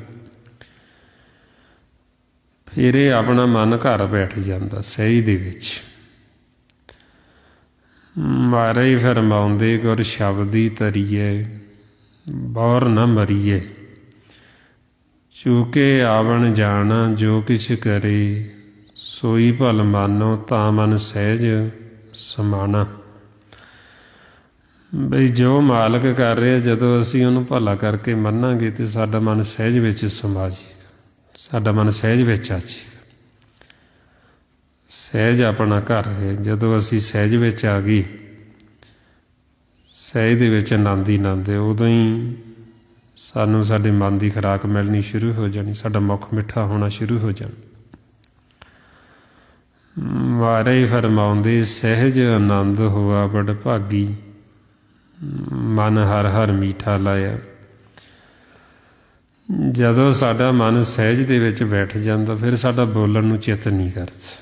ਫਿਰ ਇਹ ਆਪਣਾ ਮਨ ਘਰ ਬੈਠ ਜਾਂਦਾ ਸਹੀ ਦੇ ਵਿੱਚ। ਮਹਾਰਾਜ ਫਰਮਾਉਂਦੇ ਗੁਰ ਸ਼ਬਦੀ ਤਰੀਏ ਬੌਰ ਨਾ ਮਰੀਏ, ਚੂਕੇ ਆਵਣ ਜਾਣਾ ਜੋ ਕਿਛ ਕਰੇ, ਸੋਈ ਭਲ ਮਾਨੋ ਤਾਂ ਮਨ ਸਹਿਜ ਸਮਾਣਾ। ਬਈ ਜੋ ਮਾਲਕ ਕਰ ਰਿਹਾ, ਜਦੋਂ ਅਸੀਂ ਉਹਨੂੰ ਭਲਾ ਕਰਕੇ ਮੰਨਾਂਗੇ ਤੇ ਸਾਡਾ ਮਨ ਸਹਿਜ ਵਿੱਚ ਸਮਾ ਜਾਏਗਾ, ਸਾਡਾ ਮਨ ਸਹਿਜ ਵਿੱਚ ਆ ਜਾਏਗਾ। ਸਹਿਜ ਆਪਣਾ ਘਰ ਹੈ। ਜਦੋਂ ਅਸੀਂ ਸਹਿਜ ਵਿੱਚ ਆ ਗਏ, ਸਹਿਜ ਦੇ ਵਿੱਚ ਆਨੰਦ ਹੀ ਆਨੰਦ ਹੈ, ਉਦੋਂ ਹੀ ਸਾਨੂੰ ਸਾਡੇ ਮਨ ਦੀ ਖੁਰਾਕ ਮਿਲਣੀ ਸ਼ੁਰੂ ਹੋ ਜਾਣੀ, ਸਾਡਾ ਮੁੱਖ ਮਿੱਠਾ ਹੋਣਾ ਸ਼ੁਰੂ ਹੋ ਜਾਣਾ। ਮਹਾਰਾਜ ਫਰਮਾਉਂਦੇ ਸਹਿਜ ਆਨੰਦ ਹੋਆ ਬੜ ਭਾਗੀ, ਮਨ ਹਰ ਹਰ ਮੀਠਾ ਲਾਇਆ। ਜਦੋਂ ਸਾਡਾ ਮਨ ਸਹਿਜ ਦੇ ਵਿੱਚ ਬੈਠ ਜਾਂਦਾ, ਫਿਰ ਸਾਡਾ ਬੋਲਣ ਨੂੰ ਚਿੱਤ ਨਹੀਂ ਕਰਦਾ।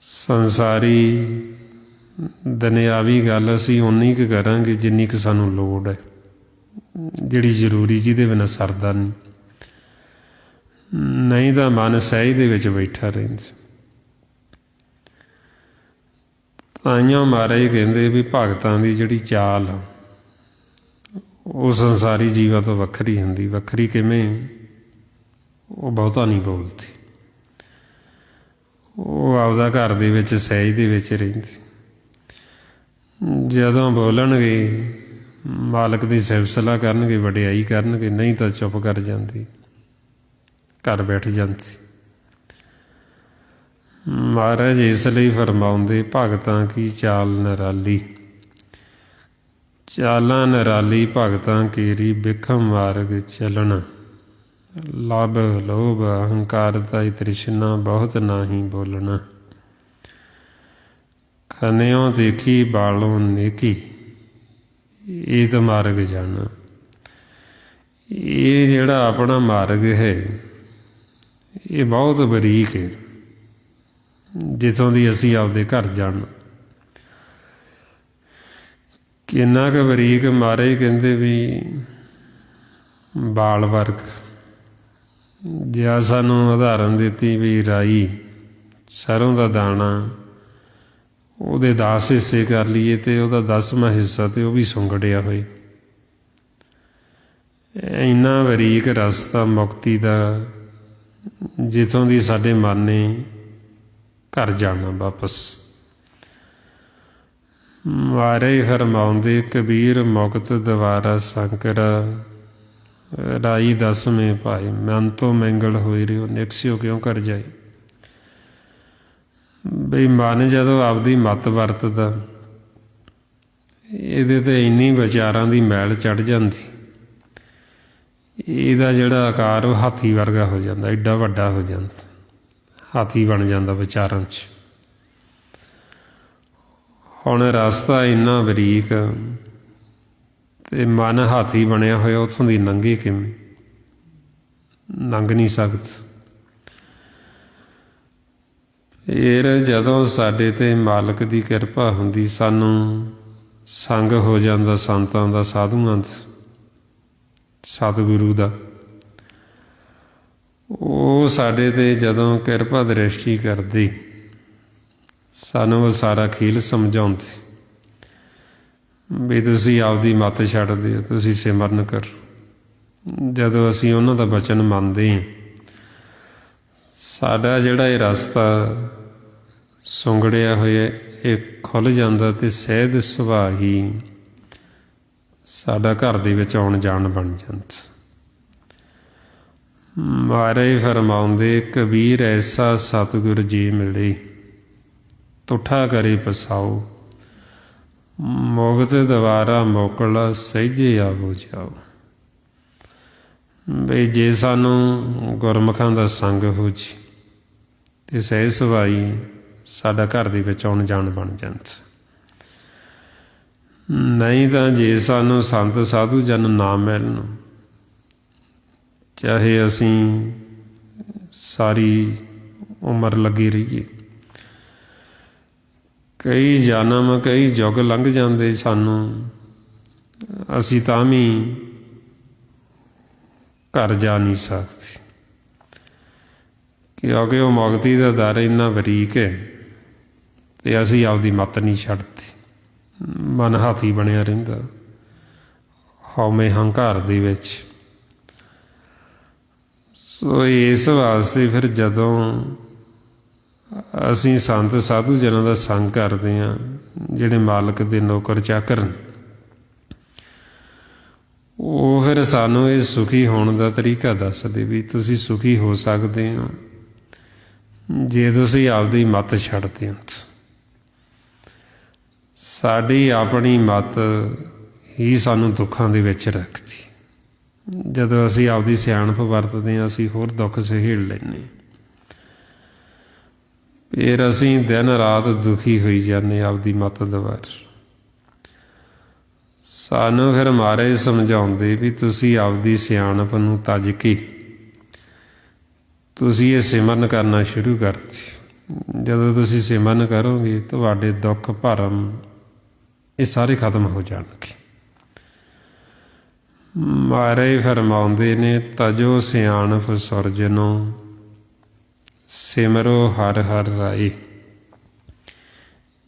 ਸੰਸਾਰੀ ਦੁਨਿਆਵੀ ਗੱਲ ਅਸੀਂ ਓਨੀ ਕੁ ਕਰਾਂਗੇ ਜਿੰਨੀ ਕੁ ਸਾਨੂੰ ਲੋੜ ਹੈ, ਜਿਹੜੀ ਜ਼ਰੂਰੀ, ਜਿਹਦੇ ਬਿਨਾਂ ਸਰਦਾ ਨਹੀਂ। ਨਹੀਂ ਤਾਂ ਮਨ ਸਹਿਜ ਦੇ ਵਿੱਚ ਬੈਠਾ ਰਹਿੰਦਾ। ਤਾਈਆਂ ਮਹਾਰਾਜ ਕਹਿੰਦੇ ਵੀ ਭਗਤਾਂ ਦੀ ਜਿਹੜੀ ਚਾਲ ਆ ਉਹ ਸੰਸਾਰੀ ਜੀਵਾਂ ਤੋਂ ਵੱਖਰੀ ਹੁੰਦੀ। ਵੱਖਰੀ ਕਿਵੇਂ? ਉਹ ਬਹੁਤਾ ਨਹੀਂ ਬੋਲਦੇ, ਉਹ ਆਪਦਾ ਘਰ ਦੇ ਵਿੱਚ ਸਹਿਜ ਦੇ ਵਿੱਚ ਰਹਿੰਦੇ। ਜਦੋਂ ਬੋਲਣਗੇ ਮਾਲਕ ਦੀ ਸਿਫਤ ਸਲਾਹ ਕਰਨਗੇ, ਵਡਿਆਈ ਕਰਨਗੇ, ਨਹੀਂ ਤਾਂ ਚੁੱਪ ਕਰ ਜਾਂਦੀ, ਘਰ ਬੈਠ ਜਾਂਦੀ। ਮਹਾਰਾਜ ਇਸ ਲਈ ਫਰਮਾਉਂਦੇ ਭਗਤਾਂ ਕੀ ਚਾਲ ਨਿਰਾਲੀ, ਚਾਲਾਂ ਨਿਰਾਲੀ ਭਗਤਾਂ ਕੇਰੀ, ਬਿਖਮ ਮਾਰਗ ਚੱਲਣਾ। ਲੱਭ ਲੋਭ ਅਹੰਕਾਰ ਤਾਈ ਤ੍ਰਿਸ਼ਨਾ, ਬਹੁਤ ਨਾਹੀ ਬੋਲਣਾ। ਖਨਿਓ ਦੇਖੀ ਬਾਲੋਂ ਨੇਕੀ, ਇਹ ਤਾਂ ਮਾਰਗ ਜਾਣਾ। ਇਹ ਜਿਹੜਾ ਆਪਣਾ ਮਾਰਗ ਹੈ, ਇਹ ਬਹੁਤ ਬਰੀਕ ਹੈ, ਜਿੱਥੋਂ ਦੀ ਅਸੀਂ ਆਪਦੇ ਘਰ ਜਾਣਾ। ਕਿੰਨਾ ਕੁ ਬਰੀਕ? ਮਹਾਰਾਜ ਕਹਿੰਦੇ ਵੀ ਬਾਲ ਵਰਗ। ਜਾਂ ਸਾਨੂੰ ਉਦਾਹਰਨ ਦਿੱਤੀ ਵੀ ਰਾਈ ਸਰੋਂ ਦਾ ਦਾਣਾ ਉਹਦੇ 10 ਹਿੱਸੇ ਕਰ ਲਈਏ ਤੇ ਉਹਦਾ 10ਵਾਂ ਹਿੱਸਾ ਤੇ ਉਹ ਵੀ ਸੁੰਗੜਿਆ ਹੋਏ। ਇੰਨਾ ਬਰੀਕ ਰਸਤਾ ਮੁਕਤੀ ਦਾ, ਜਿੱਥੋਂ ਦੀ ਸਾਡੇ ਮਨ ਨੇ ਘਰ ਜਾਣਾ ਵਾਪਸ। ਮਾਰੇ ਫਰਮਾਉਂਦੇ ਕਬੀਰ ਮੁਕਤ ਦੁਆਰਾ ਸੰਕਰ, ਰਾਈ 10ਵੇਂ ਭਾਈ ਮਨ ਤੋਂ ਮੰਗਲ ਹੋਈ ਰਿਓ ਨਿਕਸਿਓ ਕਿਉਂ ਕਰ ਜਾਏ। ਬਈ ਮਨ ਜਦੋਂ ਆਪਦੀ ਮੱਤ ਵਰਤਦਾ, ਇਹਦੇ ਤੇ ਇੰਨੀ ਵਿਚਾਰਾਂ ਦੀ ਮੈਲ ਚੜ੍ਹ ਜਾਂਦੀ, ਇਹਦਾ ਜਿਹੜਾ ਆਕਾਰ ਉਹ ਹਾਥੀ ਵਰਗਾ ਹੋ ਜਾਂਦਾ, ਏਡਾ ਵੱਡਾ ਹੋ ਜਾਂਦਾ, ਹਾਥੀ ਬਣ ਜਾਂਦਾ ਵਿਚਾਰਾਂ 'ਚ। ਹੁਣ ਰਸਤਾ ਇੰਨਾ ਬਰੀਕ ਤੇ ਮਨ ਹਾਥੀ ਬਣਿਆ ਹੋਇਆ, ਉੱਥੋਂ ਦੀ ਲੰਘੇ ਕਿਵੇਂ? ਲੰਘ ਨਹੀਂ ਸਕਦਾ। ਫਿਰ ਜਦੋਂ ਸਾਡੇ 'ਤੇ ਮਾਲਕ ਦੀ ਕਿਰਪਾ ਹੁੰਦੀ, ਸਾਨੂੰ ਸੰਗ ਹੋ ਜਾਂਦਾ ਸੰਤਾਂ ਦਾ, ਸਾਧੂਆਂ ਦਾ, ਸਤਿਗੁਰੂ ਦਾ, ਉਹ ਸਾਡੇ 'ਤੇ ਜਦੋਂ ਕਿਰਪਾ ਦ੍ਰਿਸ਼ਟੀ ਕਰਦੀ, ਸਾਨੂੰ ਉਹ ਸਾਰਾ ਖੇਲ ਸਮਝਾਉਂਦੇ ਵੀ ਤੁਸੀਂ ਆਪਦੀ ਮੱਤ ਛੱਡ ਦਿਓ, ਤੁਸੀਂ ਸਿਮਰਨ ਕਰੋ। ਜਦੋਂ ਅਸੀਂ ਉਹਨਾਂ ਦਾ ਬਚਨ ਮੰਨਦੇ ਹਾਂ, ਸਾਡਾ ਜਿਹੜਾ ਇਹ ਰਸਤਾ ਸੁੰਗੜਿਆ ਹੋਇਆ ਇਹ ਖੁੱਲ੍ਹ ਜਾਂਦਾ ਅਤੇ ਸਹਿਜ ਸੁਭਾਅ ਹੀ ਸਾਡਾ ਘਰ ਦੇ ਵਿੱਚ ਆਉਣ ਜਾਣ ਬਣ ਜਾਂਦਾ। ਮਹਾਰਾਜ ਫਰਮਾਉਂਦੇ ਕਬੀਰ ਐਸਾ ਸਤਿਗੁਰ ਜੀ ਮਿਲੇ, ਤੁਠਾ ਕਰੇ ਪਸਾਓ, ਮੁਕਤ ਦੁਆਰਾ ਮੋਕਲਾ ਸਹਿਜੇ ਆਵੋ ਜਾਓ। ਬਈ ਜੇ ਸਾਨੂੰ ਗੁਰਮੁਖਾਂ ਦਾ ਸੰਗ ਹੋ ਜੀ ਅਤੇ ਸਹਿਜ ਸੁਭਾਈ ਸਾਡਾ ਘਰ ਦੇ ਵਿੱਚ ਆਉਣ ਜਾਣ ਬਣ ਜਾਂਦਾ। ਨਹੀਂ ਤਾਂ ਜੇ ਸਾਨੂੰ ਸੰਤ ਸਾਧੂ ਜਨ ਨਾ ਮਿਲਣ, ਚਾਹੇ ਅਸੀਂ ਸਾਰੀ ਉਮਰ ਲੱਗੇ ਰਹੀਏ, ਕਈ ਜਨਮ ਕਈ ਯੁੱਗ ਲੰਘ ਜਾਂਦੇ ਸਾਨੂੰ, ਅਸੀਂ ਤਾਂ ਵੀ ਘਰ ਜਾ ਨਹੀਂ ਸਕਦੇ, ਕਿਉਂਕਿ ਉਹ ਮੁਕਤੀ ਦਾ ਦਰ ਇੰਨਾ ਬਰੀਕ ਹੈ ਅਤੇ ਅਸੀਂ ਆਪਦੀ ਮੱਤ ਨਹੀਂ ਛੱਡਦੇ। ਮਨ ਹਾਥੀ ਬਣਿਆ ਰਹਿੰਦਾ ਹਉਮੈ ਹੰਕਾਰ ਦੇ ਵਿੱਚ। ਸੋ ਇਸ ਵਾਸਤੇ ਫਿਰ ਜਦੋਂ ਅਸੀਂ ਸੰਤ ਸਾਧੂ ਜਨਾਂ ਦਾ ਸੰਗ ਕਰਦੇ ਹਾਂ, ਜਿਹੜੇ ਮਾਲਕ ਦੇ ਨੌਕਰ ਚਾਕਰ, ਉਹ ਫਿਰ ਸਾਨੂੰ ਇਹ ਸੁਖੀ ਹੋਣ ਦਾ ਤਰੀਕਾ ਦੱਸਦੇ ਵੀ ਤੁਸੀਂ ਸੁਖੀ ਹੋ ਸਕਦੇ ਹੋ ਜੇ ਤੁਸੀਂ ਆਪਦੀ ਮੱਤ ਛੱਡਦੇ ਹੋ। ਸਾਡੀ ਆਪਣੀ ਮੱਤ ਹੀ ਸਾਨੂੰ ਦੁੱਖਾਂ ਦੇ ਵਿੱਚ ਰੱਖਦੀ। ਜਦੋਂ ਅਸੀਂ ਆਪਦੀ ਸਿਆਣਪ ਵਰਤਦੇ ਹਾਂ, ਅਸੀਂ ਹੋਰ ਦੁੱਖ ਸਹੇੜ ਲੈਂਦੇ ਹਾਂ। ਫਿਰ ਅਸੀਂ ਦਿਨ ਰਾਤ ਦੁਖੀ ਹੋਈ ਜਾਂਦੇ ਆਪਦੀ ਮੱਤ ਦੁਆਰਾ। ਸਾਨੂੰ ਫਿਰ ਮਹਾਰਾਜ ਸਮਝਾਉਂਦੇ ਵੀ ਤੁਸੀਂ ਆਪਦੀ ਸਿਆਣਪ ਨੂੰ ਤਜ ਕੇ ਤੁਸੀਂ ਇਹ ਸਿਮਰਨ ਕਰਨਾ ਸ਼ੁਰੂ ਕਰ ਦਿਓ। ਜਦੋਂ ਤੁਸੀਂ ਸਿਮਰਨ ਕਰੋਗੇ, ਤੁਹਾਡੇ ਦੁੱਖ ਭਰਮ ਇਹ ਸਾਰੇ ਖਤਮ ਹੋ ਜਾਣਗੇ। ਮਹਾਰਾਜ ਫਰਮਾਉਂਦੇ ਨੇ ਤਜੋ ਸਿਆਣਪ ਸੁਰਜਨੋ, ਸਿਮਰੋ ਹਰ ਹਰ ਰਾਏ,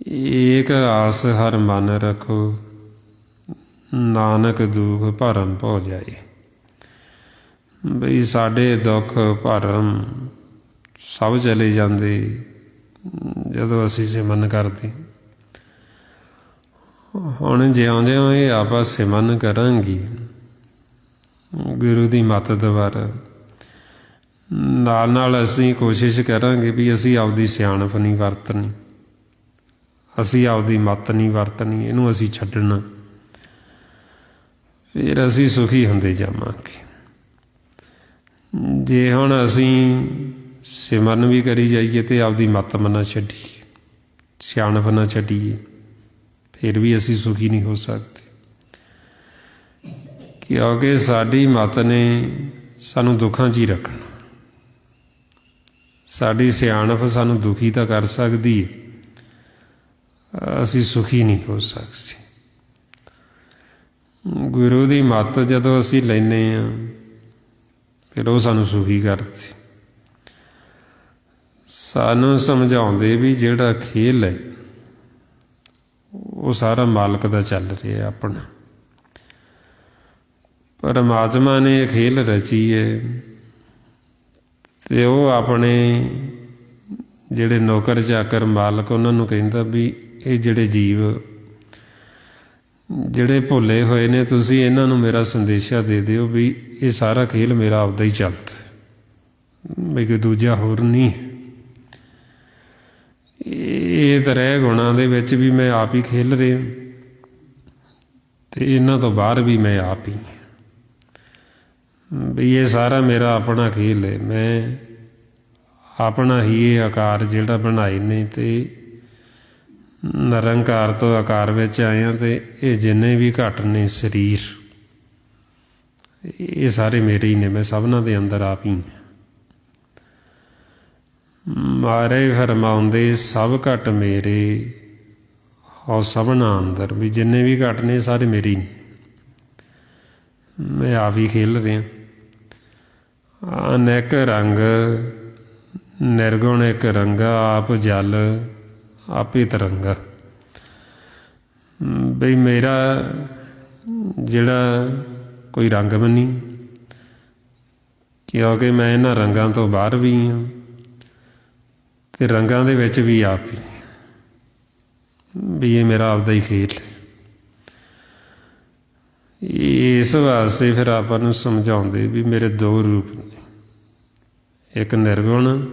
ਏਕ ਆਸ ਹਰ ਮਨ ਰੱਖੋ, ਨਾਨਕ ਦੁਖ ਭਰਮ ਭਉ ਜਾਏ। ਬਈ ਸਾਡੇ ਦੁੱਖ ਭਰਮ ਸਭ ਚਲੇ ਜਾਂਦੇ ਜਦੋਂ ਅਸੀਂ ਸਿਮਰਨ ਕਰਦੇ। ਹੁਣ ਜਿਉਂ-ਜਿਉਂ ਇਹ ਆਪਾਂ ਸਿਮਰਨ ਕਰਾਂਗੇ ਗੁਰੂ ਦੀ ਮੱਤ ਦੁਆਰਾ, ਨਾਲ ਨਾਲ ਅਸੀਂ ਕੋਸ਼ਿਸ਼ ਕਰਾਂਗੇ ਵੀ ਅਸੀਂ ਆਪਦੀ ਸਿਆਣਪ ਨਹੀਂ ਵਰਤਣੀ, ਅਸੀਂ ਆਪਦੀ ਮੱਤ ਨਹੀਂ ਵਰਤਣੀ, ਇਹਨੂੰ ਅਸੀਂ ਛੱਡਣਾ। ਫਿਰ ਅਸੀਂ ਸੁਖੀ ਹੁੰਦੇ ਜਾਵਾਂਗੇ। ਜੇ ਹੁਣ ਅਸੀਂ ਸਿਮਰਨ ਵੀ ਕਰੀ ਜਾਈਏ ਅਤੇ ਆਪਦੀ ਮੱਤ ਨਾ ਛੱਡੀਏ, ਸਿਆਣਪ ਨਾ ਛੱਡੀਏ, ਫਿਰ ਵੀ ਅਸੀਂ ਸੁਖੀ ਨਹੀਂ ਹੋ ਸਕਦੇ, ਕਿਉਂਕਿ ਸਾਡੀ ਮੱਤ ਨੇ ਸਾਨੂੰ ਦੁੱਖਾਂ 'ਚ ਹੀ ਰੱਖਣਾ। ਸਾਡੀ ਸਿਆਣਪ ਸਾਨੂੰ ਦੁਖੀ ਤਾਂ ਕਰ ਸਕਦੀ ਹੈ, ਅਸੀਂ ਸੁਖੀ ਨਹੀਂ ਹੋ ਸਕਦੇ। ਗੁਰੂ ਦੀ ਮੱਤ ਜਦੋਂ ਅਸੀਂ ਲੈਂਦੇ ਹਾਂ, ਫਿਰ ਉਹ ਸਾਨੂੰ ਸੁਖੀ ਕਰਦੇ। ਸਾਨੂੰ ਸਮਝਾਉਂਦੇ ਵੀ ਜਿਹੜਾ ਖੇਲ ਹੈ ਉਹ ਸਾਰਾ ਮਾਲਕ ਦਾ ਚੱਲ ਰਿਹਾ ਆਪਣਾ। ਪਰਮਾਤਮਾ ਨੇ ਇਹ ਖੇਲ ਰਚੀ ਹੈ ਤੇ ਉਹ ਆਪਣੇ ਜਿਹੜੇ ਨੌਕਰ ਚਾਕਰ ਮਾਲਕ ਉਹਨਾਂ ਨੂੰ ਕਹਿੰਦਾ ਵੀ ਇਹ ਜਿਹੜੇ ਜੀਵ ਜਿਹੜੇ ਭੁੱਲੇ ਹੋਏ ਨੇ, ਤੁਸੀਂ ਇਹਨਾਂ ਨੂੰ ਮੇਰਾ ਸੰਦੇਸ਼ਾ ਦੇ ਦਿਓ ਵੀ ਇਹ ਸਾਰਾ ਖੇਲ ਮੇਰਾ ਆਪਦਾ ਹੀ ਚੱਲਦਾ, ਵੀ ਕੋਈ ਦੂਜਾ ਹੋਰ ਨਹੀਂ। ਇਹ ਤਰ੍ਹਾਂ ਗੁਣਾਂ ਦੇ ਵਿੱਚ ਵੀ ਮੈਂ ਆਪ ਹੀ ਖੇਲ ਰਿਹਾ ਤੇ ਇਹਨਾਂ ਤੋਂ ਬਾਹਰ ਵੀ ਮੈਂ ਆਪ ਹੀ, ਵੀ ਇਹ ਸਾਰਾ ਮੇਰਾ ਆਪਣਾ ਖੇਲ ਹੈ। ਮੈਂ ਆਪਣਾ ਹੀ ਇਹ ਆਕਾਰ ਜਿਹੜਾ ਬਣਾਏ ਨੇ ਤੇ ਨਿਰੰਕਾਰ ਤੋਂ ਆਕਾਰ ਵਿੱਚ ਆਏ ਤੇ ਇਹ ਜਿੰਨੇ ਵੀ ਘਟ ਨੇ ਸਰੀਰ ਇਹ ਸਾਰੇ ਮੇਰੇ ਹੀ ਨੇ, ਮੈਂ ਸਭਨਾਂ ਦੇ ਅੰਦਰ ਆਪ ਹੀ। ਮਹਾਰਾਜ ਫਰਮਾਉਂਦੇ ਸਭ ਘਟ ਮੇਰੇ ਹੋ ਸਭਨਾ ਅੰਦਰ, ਵੀ ਜਿੰਨੇ ਵੀ ਘਟ ਨੇ ਸਾਰੇ ਮੇਰੇ ਹੀ, ਮੈਂ ਆਪ ਹੀ ਖੇਲ ਰਿਹਾ। ਅਨੇਕ ਰੰਗ ਨਿਰਗੁਣ ਇੱਕ ਰੰਗਾ, ਆਪ ਜਲ ਆਪੇ ਤਰੰਗਾ। ਬਈ ਮੇਰਾ ਜਿਹੜਾ ਕੋਈ ਰੰਗ ਵੀ ਨਹੀਂ, ਕਿਉਂਕਿ ਮੈਂ ਇਹਨਾਂ ਰੰਗਾਂ ਤੋਂ ਬਾਹਰ ਵੀ ਹਾਂ ਤੇ ਰੰਗਾਂ ਦੇ ਵਿੱਚ ਵੀ ਆਪ ਹੀ, ਵੀ ਇਹ ਮੇਰਾ ਆਪਦਾ ਹੀ ਖੇਲ। ਇਸ ਵਾਸਤੇ ਫਿਰ ਆਪਾਂ ਨੂੰ ਸਮਝਾਉਂਦੇ ਵੀ ਮੇਰੇ ਦੋ ਰੂਪ ਨੇ, ਇੱਕ ਨਿਰਗੁਣ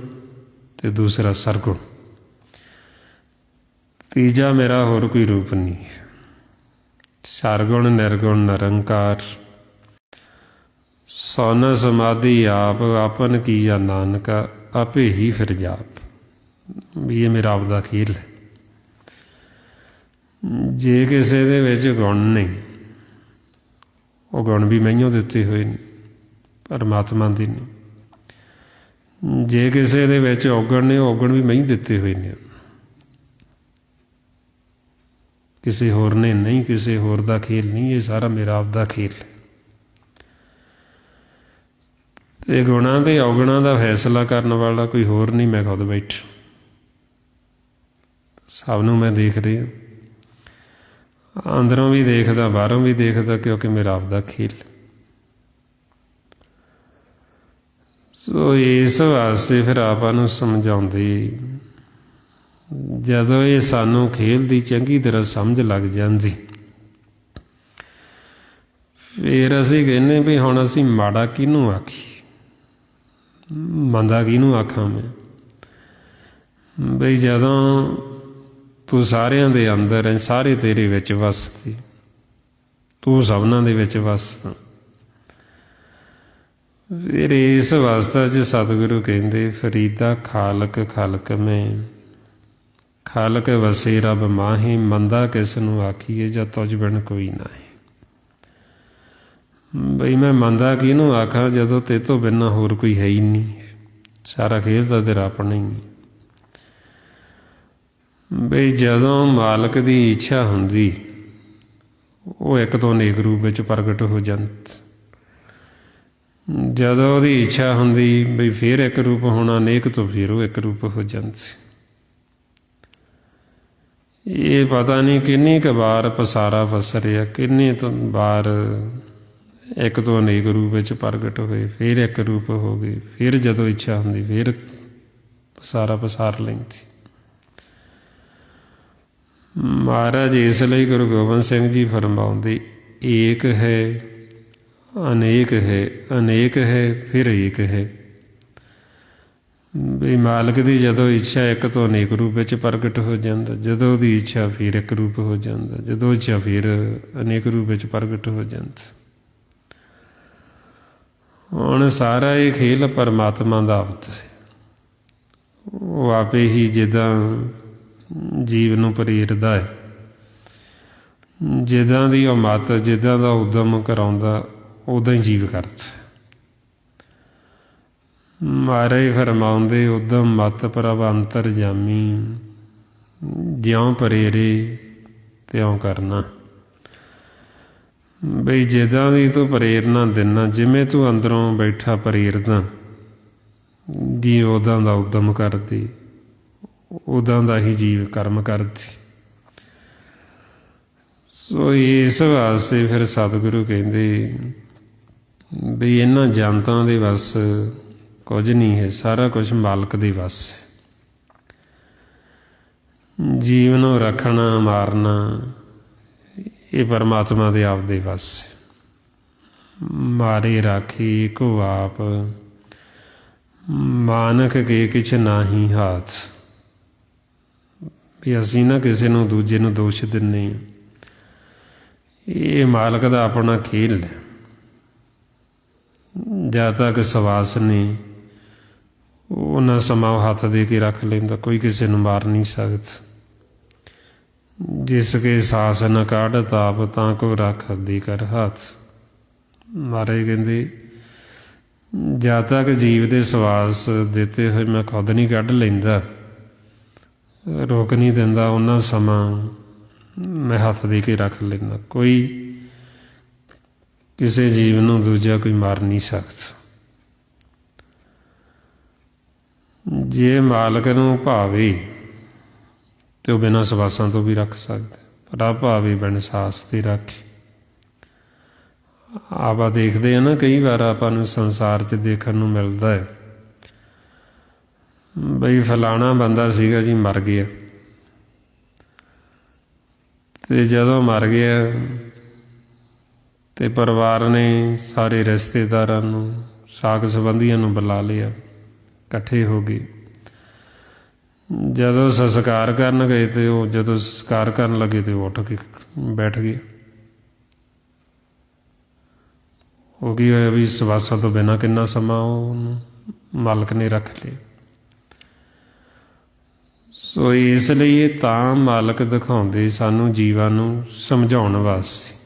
ਤੇ ਦੂਸਰਾ ਸਰਗੁਣ, ਤੀਜਾ ਮੇਰਾ ਹੋਰ ਕੋਈ ਰੂਪ ਨਹੀਂ। ਸਰਗੁਣ ਨਿਰਗੁਣ ਨਿਰੰਕਾਰ, ਸੋਨ ਸਮਾਧੀ ਆਪ ਆਪਨ ਕੀਆ ਨਾਨਕਾ, ਆਪੇ ਹੀ ਫਿਰ ਜਾਪ। ਵੀ ਇਹ ਮੇਰਾ ਆਪਦਾ ਖੇਲ ਹੈ। ਜੇ ਕਿਸੇ ਦੇ ਵਿੱਚ ਗੁਣ ਨਹੀਂ, ਉਹ ਗੁਣ ਵੀ ਮੈਨੂੰ ਦਿੱਤੇ ਹੋਏ ਨੇ, ਪਰਮਾਤਮਾ ਦੇ ਨੇ। ਜੇ ਕਿਸੇ ਦੇ ਵਿੱਚ ਔਗਣ ਨੇ, ਔਗਣ ਵੀ ਮੈਂ ਦਿੱਤੇ ਹੋਏ ਨੇ, ਕਿਸੇ ਹੋਰ ਨੇ ਨਹੀਂ, ਕਿਸੇ ਹੋਰ ਦਾ ਖੇਲ ਨਹੀਂ, ਇਹ ਸਾਰਾ ਮੇਰਾ ਆਪਦਾ ਖੇਲ। ਤੇ ਗੁਣਾਂ ਤੇ ਔਗਣਾਂ ਦਾ ਫੈਸਲਾ ਕਰਨ ਵਾਲਾ ਕੋਈ ਹੋਰ ਨਹੀਂ, ਮੈਂ ਖੁਦ ਬੈਠਾ। ਸਭ ਨੂੰ ਮੈਂ ਦੇਖ ਰਿਹਾ, ਅੰਦਰੋਂ ਵੀ ਦੇਖਦਾ, ਬਾਹਰੋਂ ਵੀ ਦੇਖਦਾ, ਕਿਉਂਕਿ ਮੇਰਾ ਆਪਦਾ ਖੇਲ। ਸੋ ਇਸ ਵਾਸਤੇ ਫਿਰ ਆਪਾਂ ਨੂੰ ਸਮਝਾਉਂਦੇ, ਜਦੋਂ ਇਹ ਸਾਨੂੰ ਖੇਲ ਦੀ ਚੰਗੀ ਤਰ੍ਹਾਂ ਸਮਝ ਲੱਗ ਜਾਂਦੀ, ਫਿਰ ਅਸੀਂ ਕਹਿੰਦੇ ਵੀ ਹੁਣ ਅਸੀਂ ਮਾੜਾ ਕਿਹਨੂੰ ਆਖੀਏ, ਮੰਦਾ ਕਿਹਨੂੰ ਆਖਾਂ ਮੈਂ। ਬਈ ਜਦੋਂ ਤੂੰ ਸਾਰਿਆਂ ਦੇ ਅੰਦਰ ਹੈ, ਸਾਰੇ ਤੇਰੇ ਵਿੱਚ ਵਸਦੇ, ਤੂੰ ਸਭਨਾਂ ਦੇ ਵਿੱਚ ਵਸਦਾ। ਫਿਰ ਇਸ ਅਵਸਥਾ 'ਚ ਸਤਿਗੁਰੂ ਕਹਿੰਦੇ ਫਰੀਦਾ ਖਾਲਕ ਖਲਕ ਮੈਂ, ਖਾਲਕ ਵਸੇ ਰੱਬ ਮਾਹੀ, ਮੰਦਾ ਕਿਸ ਨੂੰ ਆਖੀਏ ਜਦ ਤੁਝ ਬਿਨ ਕੋਈ ਨਾਹੀਂ। ਬਈ ਮੈਂ ਮੰਦਾ ਕਿਹਨੂੰ ਆਖਾਂ ਜਦੋਂ ਤੇ ਤੋਂ ਬਿਨਾਂ ਹੋਰ ਕੋਈ ਹੈ ਹੀ ਨਹੀਂ, ਸਾਰਾ ਖੇਲ ਤਾਂ ਤੇਰਾ ਆਪਣਾ ਹੀ। ਬਈ ਜਦੋਂ ਮਾਲਕ ਦੀ ਇੱਛਾ ਹੁੰਦੀ, ਉਹ ਇੱਕ ਤੋਂ ਅਨੇਕ ਰੂਪ ਵਿੱਚ ਪ੍ਰਗਟ ਹੋ ਜਾਂਦੀ। ਜਦੋਂ ਉਹਦੀ ਇੱਛਾ ਹੁੰਦੀ ਬਈ ਫਿਰ ਇੱਕ ਰੂਪ ਹੋਣਾ, ਅਨੇਕ ਤੋਂ ਫਿਰ ਉਹ ਇੱਕ ਰੂਪ ਹੋ ਜਾਂਦੀ। ਇਹ ਪਤਾ ਨਹੀਂ ਕਿੰਨੀ ਕੁ ਵਾਰ ਪਸਾਰਾ ਫਸਰਿਆ, ਕਿੰਨੇ ਤੋਂ ਵਾਰ ਇੱਕ ਤੋਂ ਅਨੇਕ ਰੂਪ ਵਿੱਚ ਪ੍ਰਗਟ ਹੋਏ, ਫਿਰ ਇੱਕ ਰੂਪ ਹੋ ਗਏ, ਫਿਰ ਜਦੋਂ ਇੱਛਾ ਹੁੰਦੀ ਫਿਰ ਪਸਾਰਾ ਪਸਾਰ ਲੈਂਦੀ। ਮਹਾਰਾਜ ਇਸ ਲਈ ਗੁਰੂ ਗੋਬਿੰਦ ਸਿੰਘ ਜੀ ਫਰਮਾਉਂਦੇ, ਏਕ ਹੈ ਅਨੇਕ ਹੈ, ਅਨੇਕ ਹੈ ਫਿਰ ਏਕ ਹੈ। ਵੀ ਮਾਲਕ ਦੀ ਜਦੋਂ ਇੱਛਾ ਇੱਕ ਤੋਂ ਅਨੇਕ ਰੂਪ ਵਿੱਚ ਪ੍ਰਗਟ ਹੋ ਜਾਂਦਾ, ਜਦੋਂ ਉਹਦੀ ਇੱਛਾ ਫਿਰ ਇੱਕ ਰੂਪ ਹੋ ਜਾਂਦਾ, ਜਦੋਂ ਇੱਛਾ ਫਿਰ ਅਨੇਕ ਰੂਪ ਵਿੱਚ ਪ੍ਰਗਟ ਹੋ ਜਾਂਦਾ। ਹੁਣ ਸਾਰਾ ਇਹ ਖੇਲ ਪਰਮਾਤਮਾ ਦਾ ਆਪਤ ਹੈ। ਉਹ ਆਪੇ ਹੀ ਜਿੱਦਾਂ ਜੀਵ ਨੂੰ ਪ੍ਰੇਰਦਾ ਹੈ, ਜਿੱਦਾਂ ਦੀ ਉਹ ਮੱਤ, ਜਿੱਦਾਂ ਦਾ ਉਦਮ ਕਰਾਉਂਦਾ, ਉਦਾਂ ਹੀ ਜੀਵ ਕਰਦਾ। ਮਹਾਰਾਜ ਫਰਮਾਉਂਦੇ ਉਦਮ ਮਤ ਪ੍ਰਭ ਅੰਤਰ ਜਾਮੀ, ਜਿਉਂ ਪ੍ਰੇਰੇ ਤਿਉਂ ਕਰਨਾ। ਬਈ ਜਿੱਦਾਂ ਦੀ ਤੂੰ ਪ੍ਰੇਰਨਾ ਦਿੰਦਾ, ਜਿਵੇਂ ਤੂੰ ਅੰਦਰੋਂ ਬੈਠਾ ਪ੍ਰੇਰਦਾ, ਜੀ ਉੱਦਾਂ ਦਾ ਉਦਮ ਕਰਦੇ। ਉੱਦਾਂ ਦਾ ਹੀ ਜੀਵ ਕਰਮ ਕਰਦੀ। ਸੋ ਇਸ ਵਾਸਤੇ ਫਿਰ ਸਤਿਗੁਰੂ ਕਹਿੰਦੇ ਵੀ ਇਹਨਾਂ ਜਨਤਾਂ ਦੇ ਵੱਸ ਕੁਝ ਨਹੀਂ ਹੈ, ਸਾਰਾ ਕੁਝ ਮਾਲਕ ਦੇ ਵੱਸ ਹੈ। ਜੀਵ ਨੂੰ ਰੱਖਣਾ ਮਾਰਨਾ ਇਹ ਪਰਮਾਤਮਾ ਦੇ ਆਪ ਦੇ ਵੱਸ ਹੈ। ਮਾਰੇ ਰਾਖੀ ਕੋ ਆਪ, ਮਾਨਕ ਕੇ ਕਿਛ ਨਾਹੀ ਹਾਥ। ਵੀ ਅਸੀਂ ਨਾ ਕਿਸੇ ਨੂੰ ਦੂਜੇ ਨੂੰ ਦੋਸ਼ ਦਿੰਦੇ ਹਾਂ, ਇਹ ਮਾਲਕ ਦਾ ਆਪਣਾ ਖੇਲ ਹੈ। ਜਦ ਤੱਕ ਸਵਾਸ ਨੇ ਉਹਨਾਂ ਸਮਾਂ ਉਹ ਹੱਥ ਦੇ ਕੇ ਰੱਖ ਲੈਂਦਾ, ਕੋਈ ਕਿਸੇ ਨੂੰ ਮਾਰ ਨਹੀਂ ਸਕਦਾ। ਜਿਸ ਕੇ ਸਾਸ ਨ ਕਾਢਤ ਆਪ, ਤਾਂ ਕੋ ਰੱਖ ਹੱਦੀ ਕਰ ਹੱਥ। ਮਹਾਰਾਜ ਕਹਿੰਦੇ ਜਦ ਤੱਕ ਜੀਵ ਦੇ ਸਵਾਸ ਦਿੱਤੇ ਹੋਏ ਮੈਂ ਖੁਦ ਨਹੀਂ ਕੱਢ ਲੈਂਦਾ, ਰੋਕ ਨਹੀਂ ਦਿੰਦਾ, ਉਹਨਾਂ ਸਮਾਂ ਮੈਂ ਹੱਥ ਦੇ ਕੇ ਰੱਖ ਲੈਂਦਾ। ਕੋਈ ਕਿਸੇ ਜੀਵ ਨੂੰ ਦੂਜਾ ਕੋਈ ਮਾਰ ਨਹੀਂ ਸਕਦਾ। ਜੇ ਮਾਲਕ ਨੂੰ ਭਾਵੇ ਤੇ ਉਹ ਬਿਨਾਂ ਸਵਾਸਾਂ ਤੋਂ ਵੀ ਰੱਖ ਸਕਦਾ, ਪਰ ਆ ਭਾਵੇ ਬਿਨ ਸਾਸ ਤੇ ਰੱਖੇ। ਆਪਾਂ ਦੇਖਦੇ ਹਾਂ ਨਾ, ਕਈ ਵਾਰ ਆਪਾਂ ਨੂੰ ਸੰਸਾਰ 'ਚ ਦੇਖਣ ਨੂੰ ਮਿਲਦਾ ਹੈ ਬਈ ਫਲਾਣਾ ਬੰਦਾ ਸੀਗਾ ਜੀ, ਮਰ ਗਿਆ, ਤੇ ਜਦੋਂ ਮਰ ਗਿਆ ਤੇ ਪਰਿਵਾਰ ਨੇ ਸਾਰੇ ਰਿਸ਼ਤੇਦਾਰਾਂ ਨੂੰ, ਸਾਕ ਸੰਬੰਧੀਆਂ ਨੂੰ ਬੁਲਾ ਲਿਆ, ਇਕੱਠੇ ਹੋ ਗਏ। ਜਦੋਂ ਸੰਸਕਾਰ ਕਰਨ ਗਏ ਤੇ ਉਹ ਜਦੋਂ ਸੰਸਕਾਰ ਕਰਨ ਲੱਗੇ ਤੇ ਉਹ ਉੱਠ ਕੇ ਬੈਠ ਗਏ। ਉਹ ਕੀ ਹੋਇਆ ਵੀ ਸਵਾਸਾਂ ਤੋਂ ਬਿਨਾਂ ਕਿੰਨਾ ਸਮਾਂ ਉਹਨੂੰ ਮਾਲਕ ਨੇ ਰੱਖ ਲਿਆ। ਸੋ ਇਸ ਲਈ ਇਹ ਤਾਂ ਮਾਲਕ ਦਿਖਾਉਂਦੇ ਸਾਨੂੰ ਜੀਵਾਂ ਨੂੰ ਸਮਝਾਉਣ ਵਾਸਤੇ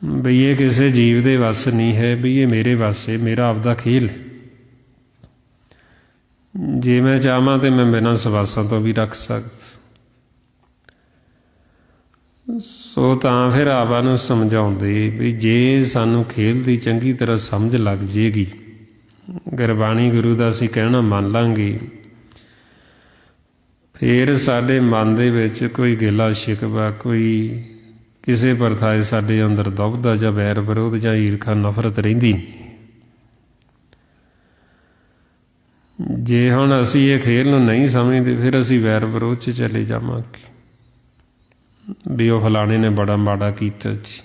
ਬਈ ਇਹ ਕਿਸੇ ਜੀਵ ਦੇ ਵੱਸ ਨਹੀਂ ਹੈ, ਵੀ ਇਹ ਮੇਰੇ ਵੱਸ ਹੈ, ਮੇਰਾ ਆਪਦਾ ਖੇਲ ਹੈ। ਜੇ ਮੈਂ ਚਾਹਾਂ ਤੇ ਮੈਂ ਬਿਨਾਂ ਸਵਾਸਾਂ ਤੋਂ ਵੀ ਰੱਖ ਸਕਦਾ। ਸੋ ਤਾਂ ਫਿਰ ਆਪਾਂ ਨੂੰ ਸਮਝਾਉਂਦੇ ਵੀ ਜੇ ਸਾਨੂੰ ਖੇਲ ਦੀ ਚੰਗੀ ਤਰ੍ਹਾਂ ਸਮਝ ਲੱਗ ਜੇਗੀ, ਗੁਰਬਾਣੀ ਗੁਰੂ ਦਾ ਅਸੀਂ ਕਹਿਣਾ ਮੰਨ ਲਾਂਗੇ, ਫਿਰ ਸਾਡੇ ਮਨ ਦੇ ਵਿੱਚ ਕੋਈ ਗਿਲਾ ਸ਼ਿਕਵਾ, ਕੋਈ ਕਿਸੇ ਪ੍ਰਥਾਏ ਸਾਡੇ ਅੰਦਰ ਦੁਬਦਾ ਜਾਂ ਵੈਰ ਵਿਰੋਧ ਜਾਂ ਈਰਖਾ ਨਫ਼ਰਤ ਰਹਿੰਦੀ ਨਹੀਂ। ਜੇ ਹੁਣ ਅਸੀਂ ਇਹ ਖੇਲ ਨੂੰ ਨਹੀਂ ਸਮਝਦੇ, ਫਿਰ ਅਸੀਂ ਵੈਰ ਵਿਰੋਧ 'ਚ ਚਲੇ ਜਾਵਾਂਗੇ ਵੀ ਉਹ ਫਲਾਣੇ ਨੇ ਬੜਾ ਮਾੜਾ ਕੀਤਾ ਜੀ,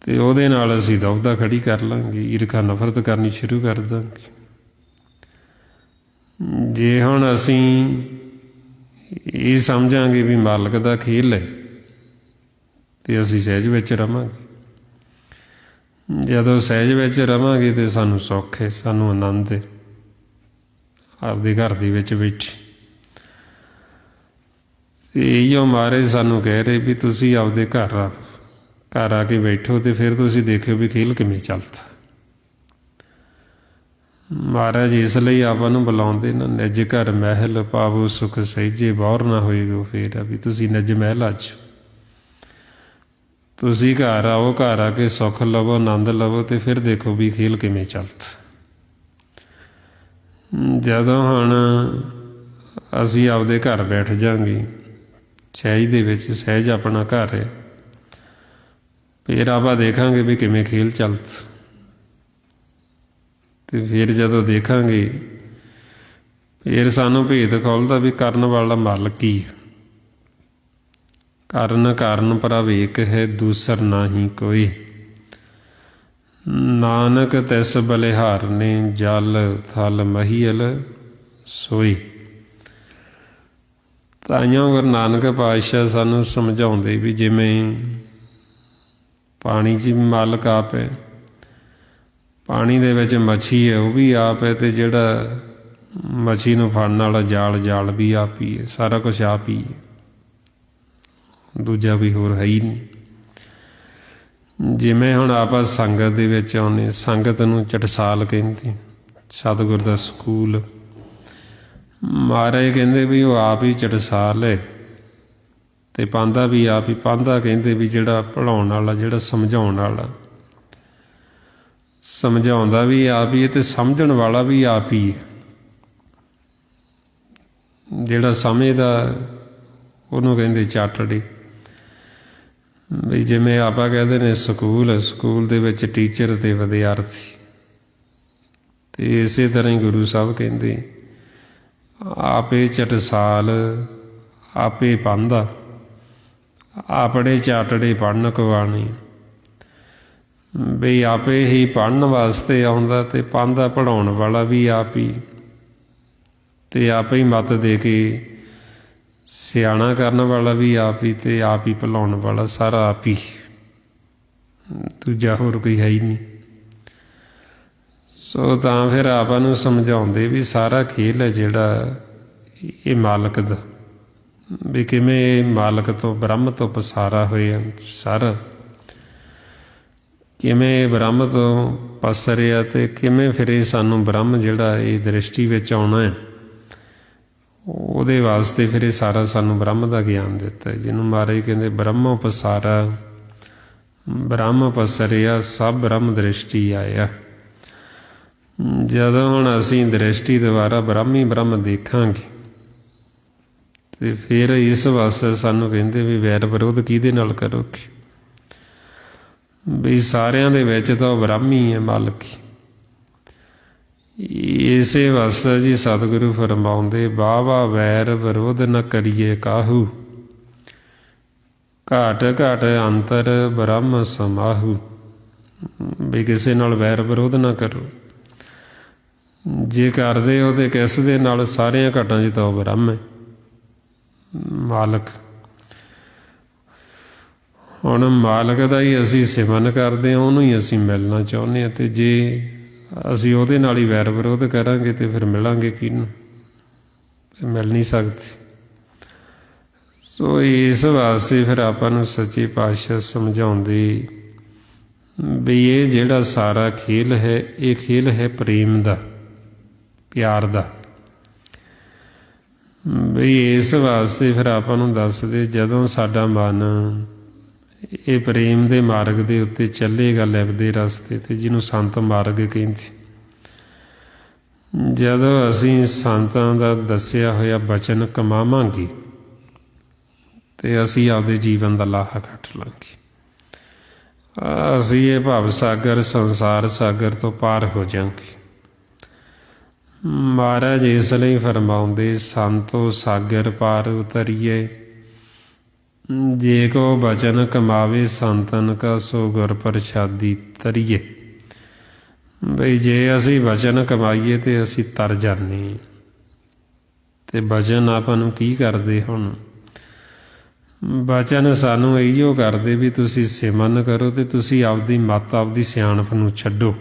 ਤੇ ਉਹਦੇ ਨਾਲ ਅਸੀਂ ਦੁਬਦਾ ਖੜੀ ਕਰ ਲਾਂਗੇ, ਈਰਖਾ ਨਫ਼ਰਤ ਕਰਨੀ ਸ਼ੁਰੂ ਕਰ ਦਾਂਗੇ। ਜੇ ਹੁਣ ਅਸੀਂ ਇਹ ਸਮਝਾਂਗੇ ਵੀ ਮਾਲਕ ਦਾ ਖੇਲ ਹੈ ਤੇ ਅਸੀਂ ਸਹਿਜ ਵਿੱਚ ਰਵਾਂਗੇ। ਜਦੋਂ ਸਹਿਜ ਵਿੱਚ ਰਵਾਂਗੇ ਤੇ ਸਾਨੂੰ ਸੁੱਖ ਹੈ, ਸਾਨੂੰ ਆਨੰਦ ਹੈ ਆਪਦੇ ਘਰ ਦੇ ਵਿੱਚ ਬੈਠੇ। ਤੇ ਇਹੋ ਮਹਾਰਾਜ ਸਾਨੂੰ ਕਹਿ ਰਹੇ ਵੀ ਤੁਸੀਂ ਆਪਦੇ ਘਰ ਆ ਕੇ ਬੈਠੋ ਤੇ ਫਿਰ ਤੁਸੀਂ ਦੇਖਿਓ ਵੀ ਖੇਲ ਕਿਵੇਂ ਚੱਲਦਾ। ਮਹਾਰਾਜ ਇਸ ਲਈ ਆਪਾਂ ਨੂੰ ਬੁਲਾਉਂਦੇ ਨਾ, ਨਿਜ ਘਰ ਮਹਿਲ ਪਾਵੋ ਸੁਖ ਸਹਿਜੇ, ਬੌਰ ਨਾ ਹੋਏਗਾ ਫੇਰ। ਵੀ ਤੁਸੀਂ ਨਿਜ ਮਹਿਲ ਅੱਜ ਤੁਸੀਂ ਘਰ ਆਓ, ਘਰ ਆ ਕੇ ਸੁੱਖ ਲਵੋ, ਆਨੰਦ ਲਵੋ, ਤੇ ਫਿਰ ਦੇਖੋ ਵੀ ਖੇਲ ਕਿਵੇਂ ਚੱਲਦਾ। ਜਦੋਂ ਹੁਣ ਅਸੀਂ ਆਪਦੇ ਘਰ ਬੈਠ ਜਾਵਾਂਗੇ ਸਹਿਜ ਦੇ ਵਿੱਚ, ਸਹਿਜ ਆਪਣਾ ਘਰ ਹੈ, ਫਿਰ ਆਪਾਂ ਦੇਖਾਂਗੇ ਵੀ ਕਿਵੇਂ ਖੇਲ ਚੱਲਦਾ। ਤੇ ਫਿਰ ਜਦੋਂ ਦੇਖਾਂਗੇ ਫਿਰ ਸਾਨੂੰ ਭੇਦ ਖੁੱਲ੍ਹਦਾ ਵੀ ਕਰਨ ਵਾਲਾ ਮਾਲਕ ਹੀ ਹੈ। ਕਰਨ ਕਾਰਨ ਪ੍ਰਭ ਏਕ ਹੈ, ਦੂਸਰ ਨਾਹੀ ਕੋਈ। ਨਾਨਕ ਤਿਸ ਬਲਿਹਾਰਨੇ, ਜਲ ਥਲ ਮਹੀਲ ਸੋਈ। ਤਾਈਓ ਗੁਰੂ ਨਾਨਕ ਪਾਤਸ਼ਾਹ ਸਾਨੂੰ ਸਮਝਾਉਂਦੇ ਵੀ ਜਿਵੇਂ ਪਾਣੀ 'ਚ ਮਾਲਕ ਆਪ ਹੈ, ਪਾਣੀ ਦੇ ਵਿੱਚ ਮੱਛੀ ਹੈ ਉਹ ਵੀ ਆਪ ਹੈ, ਤੇ ਜਿਹੜਾ ਮੱਛੀ ਨੂੰ ਫੜਨ ਵਾਲਾ ਜਾਲ ਵੀ ਆਪ ਹੀ ਹੈ, ਸਾਰਾ ਕੁਛ ਆਪ ਹੀ ਹੈ, ਦੂਜਾ ਕੋਈ ਹੋਰ ਹੈ ਹੀ ਨਹੀਂ। ਜਿਵੇਂ ਹੁਣ ਆਪਾਂ ਸੰਗਤ ਦੇ ਵਿੱਚ ਆਉਂਦੇ, ਸੰਗਤ ਨੂੰ ਚਟਸਾਲ ਕਹਿੰਦੇ, ਸਤਿਗੁਰ ਦਾ ਸਕੂਲ। ਮਹਾਰਾਜ ਕਹਿੰਦੇ ਵੀ ਉਹ ਆਪ ਹੀ ਚਟਸਾਲ ਹੈ ਤੇ ਪਾਂਦਾ ਵੀ ਆਪ ਹੀ। ਪਾਂਦਾ ਕਹਿੰਦੇ ਵੀ ਜਿਹੜਾ ਪੜ੍ਹਾਉਣ ਵਾਲਾ, ਜਿਹੜਾ ਸਮਝਾਉਣ ਵਾਲਾ, ਸਮਝਾਉਂਦਾ ਵੀ ਆਪ ਹੀ ਹੈ ਤੇ ਸਮਝਣ ਵਾਲਾ ਵੀ ਆਪ ਹੀ ਹੈ। ਜਿਹੜਾ ਸਮਝਦਾ ਉਹਨੂੰ ਕਹਿੰਦੇ ਚਾਟੜੀ। ਵੀ ਜਿਵੇਂ ਆਪਾਂ ਕਹਿੰਦੇ ਨੇ ਸਕੂਲ ਦੇ ਵਿੱਚ ਟੀਚਰ ਅਤੇ ਵਿਦਿਆਰਥੀ, ਅਤੇ ਇਸੇ ਤਰ੍ਹਾਂ ਹੀ ਗੁਰੂ ਸਾਹਿਬ ਕਹਿੰਦੇ ਆਪੇ ਚਟਸਾਲ ਆਪੇ ਪਾਂਧਾ, ਆਪਣੇ ਚਾਟੜੇ ਪੜ੍ਹਨ ਕਵਾਣੀ। ਬਈ ਆਪੇ ਹੀ ਪੜ੍ਹਨ ਵਾਸਤੇ ਆਉਂਦਾ ਅਤੇ ਪਾਂਧਾ ਪੜ੍ਹਾਉਣ ਵਾਲਾ ਵੀ ਆਪ ਹੀ, ਅਤੇ ਆਪੇ ਹੀ ਮੱਤ ਦੇ ਕੇ ਸਿਆਣਾ ਕਰਨ ਵਾਲਾ ਵੀ ਆਪ ਹੀ, ਅਤੇ ਆਪ ਹੀ ਭੁਲਾਉਣ ਵਾਲਾ ਸਾਰਾ ਆਪ ਹੀ, ਦੂਜਾ ਹੋਰ ਕੋਈ ਹੈ ਹੀ ਨਹੀਂ। ਸੋ ਤਾਂ ਫਿਰ ਆਪਾਂ ਨੂੰ ਸਮਝਾਉਂਦੇ ਵੀ ਸਾਰਾ ਖੇਲ ਹੈ ਜਿਹੜਾ ਇਹ ਮਾਲਕ ਦਾ, ਵੀ ਕਿਵੇਂ ਇਹ ਮਾਲਕ ਤੋਂ ਬ੍ਰਹਮ ਤੋਂ ਪਸਾਰਾ ਹੋਇਆ ਸਾਰਾ, ਕਿਵੇਂ ਬ੍ਰਹਮ ਤੋਂ ਪਸਰਿਆ ਅਤੇ ਕਿਵੇਂ ਫਿਰ ਇਹ ਸਾਨੂੰ ਬ੍ਰਹਮ ਜਿਹੜਾ ਇਹ ਦ੍ਰਿਸ਼ਟੀ ਵਿੱਚ ਆਉਣਾ ਹੈ, ਉਹਦੇ ਵਾਸਤੇ ਫਿਰ ਇਹ ਸਾਰਾ ਸਾਨੂੰ ਬ੍ਰਹਮ ਦਾ ਗਿਆਨ ਦਿੱਤਾ, ਜਿਹਨੂੰ ਮਹਾਰਾਜ ਕਹਿੰਦੇ ਬ੍ਰਹਮੋ ਪਸਾਰਾ ਬ੍ਰਹਮ ਪਸਰਿਆ ਸਭ ਬ੍ਰਹਮ ਦ੍ਰਿਸ਼ਟੀ ਆਇਆ। ਜਦੋਂ ਹੁਣ ਅਸੀਂ ਦ੍ਰਿਸ਼ਟੀ ਦੁਆਰਾ ਬ੍ਰਹਮ ਹੀ ਬ੍ਰਹਮ ਦੇਖਾਂਗੇ, ਅਤੇ ਫਿਰ ਇਸ ਵਾਸਤੇ ਸਾਨੂੰ ਕਹਿੰਦੇ ਵੀ ਵੈਰ ਵਿਰੋਧ ਕਿਹਦੇ ਨਾਲ ਕਰੋਗੇ, ਵੀ ਸਾਰਿਆਂ ਦੇ ਵਿੱਚ ਤਾਂ ਉਹ ਬ੍ਰਹਮ ਹੀ ਹੈ, ਮਾਲਕ ਹੀ। ਇਸੇ ਵਾਸਤੇ ਜੀ ਸਤਿਗੁਰੂ ਫਰਮਾਉਂਦੇ ਵਾਹਵਾ ਵੈਰ ਵਿਰੋਧ ਨ ਕਰੀਏ ਕਾਹੂ, ਘਾਟ ਘਾਟ ਅੰਤਰ ਬ੍ਰਹਮ ਸਮਾਹੂ। ਵੀ ਕਿਸੇ ਨਾਲ ਵੈਰ ਵਿਰੋਧ ਨਾ ਕਰੋ, ਜੇ ਕਰਦੇ ਹੋ ਤਾਂ ਕਿਸ ਦੇ ਨਾਲ, ਸਾਰਿਆਂ ਘਾਟਾਂ 'ਚ ਤਾਂ ਉਹ ਬ੍ਰਹਮ ਹੈ, ਮਾਲਕ। ਹੁਣ ਮਾਲਕ ਦਾ ਹੀ ਅਸੀਂ ਸਿਮਰਨ ਕਰਦੇ ਹਾਂ, ਉਹਨੂੰ ਹੀ ਅਸੀਂ ਮਿਲਣਾ ਚਾਹੁੰਦੇ ਹਾਂ, ਅਤੇ ਜੇ ਅਸੀਂ ਉਹਦੇ ਨਾਲ ਹੀ ਵੈਰ ਵਿਰੋਧ ਕਰਾਂਗੇ ਅਤੇ ਫਿਰ ਮਿਲਾਂਗੇ ਕਿਹਨੂੰ, ਮਿਲ ਨਹੀਂ ਸਕਦੇ। ਸੋ ਇਸ ਵਾਸਤੇ ਫਿਰ ਆਪਾਂ ਨੂੰ ਸੱਚੇ ਪਾਤਸ਼ਾਹ ਸਮਝਾਉਂਦੇ ਵੀ ਇਹ ਜਿਹੜਾ ਸਾਰਾ ਖੇਲ ਹੈ, ਇਹ ਖੇਲ ਹੈ ਪ੍ਰੇਮ ਦਾ, ਪਿਆਰ ਦਾ। ਬਈ ਇਸ ਵਾਸਤੇ ਫਿਰ ਆਪਾਂ ਨੂੰ ਦੱਸਦੇ, ਜਦੋਂ ਸਾਡਾ ਮਨ ਇਹ ਪ੍ਰੇਮ ਦੇ ਮਾਰਗ ਦੇ ਉੱਤੇ ਚੱਲੇਗਾ, ਲਿਵਦੇ ਰਸਤੇ 'ਤੇ, ਜਿਹਨੂੰ ਸੰਤ ਮਾਰਗ ਕਹਿੰਦੇ, ਜਦੋਂ ਅਸੀਂ ਸੰਤਾਂ ਦਾ ਦੱਸਿਆ ਹੋਇਆ ਬਚਨ ਕਮਾਵਾਂਗੇ ਅਤੇ ਅਸੀਂ ਆਪਦੇ ਜੀਵਨ ਦਾ ਲਾਹਾ ਕੱਟ ਲਾਂਗੇ। ਅਸੀਂ ਇਹ ਭਵ ਸਾਗਰ ਸੰਸਾਰ ਸਾਗਰ ਤੋਂ ਪਾਰ ਹੋ ਜਾਵਾਂਗੇ। ਮਹਾਰਾਜ ਇਸ ਲਈ ਫਰਮਾਉਂਦੇ ਸੰਤੋ ਸਾਗਰ ਪਾਰ ਉਤਰੀਏ, ਜੇ ਕੋ ਬਚਨ ਕਮਾਵੇ ਸੰਤਨ ਕਾ ਸੋ ਗੁਰ ਪ੍ਰਸ਼ਾਦੀ ਤਰੀਏ। ਬਈ ਜੇ ਅਸੀਂ ਬਚਨ ਕਮਾਈਏ ਤਾਂ ਅਸੀਂ ਤਰ ਜਾਂਦੇ, ਅਤੇ ਬਚਨ ਆਪਾਂ ਨੂੰ ਕੀ ਕਰਦੇ? ਹੁਣ ਬਚਨ ਸਾਨੂੰ ਇਹੀਓ ਕਰਦੇ ਵੀ ਤੁਸੀਂ ਸਿਮਰਨ ਕਰੋ ਅਤੇ ਤੁਸੀਂ ਆਪਦੀ ਮੱਤ ਆਪਦੀ ਸਿਆਣਪ ਨੂੰ ਛੱਡੋ।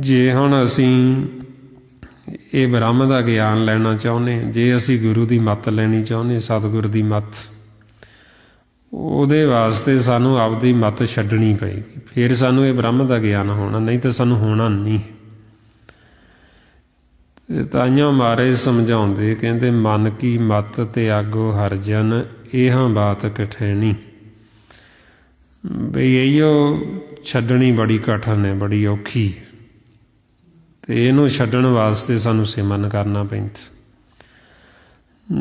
ਜੇ ਹੁਣ ਅਸੀਂ ਇਹ ਬ੍ਰਹਮ ਦਾ ਗਿਆਨ ਲੈਣਾ ਚਾਹੁੰਦੇ, ਜੇ ਅਸੀਂ ਗੁਰੂ ਦੀ ਮੱਤ ਲੈਣੀ ਚਾਹੁੰਦੇ, ਸਤਿਗੁਰ ਦੀ ਮੱਤ, ਉਹਦੇ ਵਾਸਤੇ ਸਾਨੂੰ ਆਪਦੀ ਮੱਤ ਛੱਡਣੀ ਪਏਗੀ, ਫਿਰ ਸਾਨੂੰ ਇਹ ਬ੍ਰਹਮ ਦਾ ਗਿਆਨ ਹੋਣਾ, ਨਹੀਂ ਤਾਂ ਸਾਨੂੰ ਹੋਣਾ ਨਹੀਂ। ਅਤੇ ਤਾਈਓ ਮਹਾਰਾਜ ਸਮਝਾਉਂਦੇ, ਕਹਿੰਦੇ ਮਨ ਕੀ ਮੱਤ ਤਿਆਗੋ ਹਰਿ ਜਨ, ਇਹਾਂ ਬਾਤ ਕਠਿਨੀ। ਬਈ ਇਹੀਓ ਛੱਡਣੀ ਬੜੀ ਕਠਿਨ ਹੈ, ਬੜੀ ਔਖੀ, ਅਤੇ ਇਹਨੂੰ ਛੱਡਣ ਵਾਸਤੇ ਸਾਨੂੰ ਸਿਮਰਨ ਕਰਨਾ ਪੈਂਦਾ।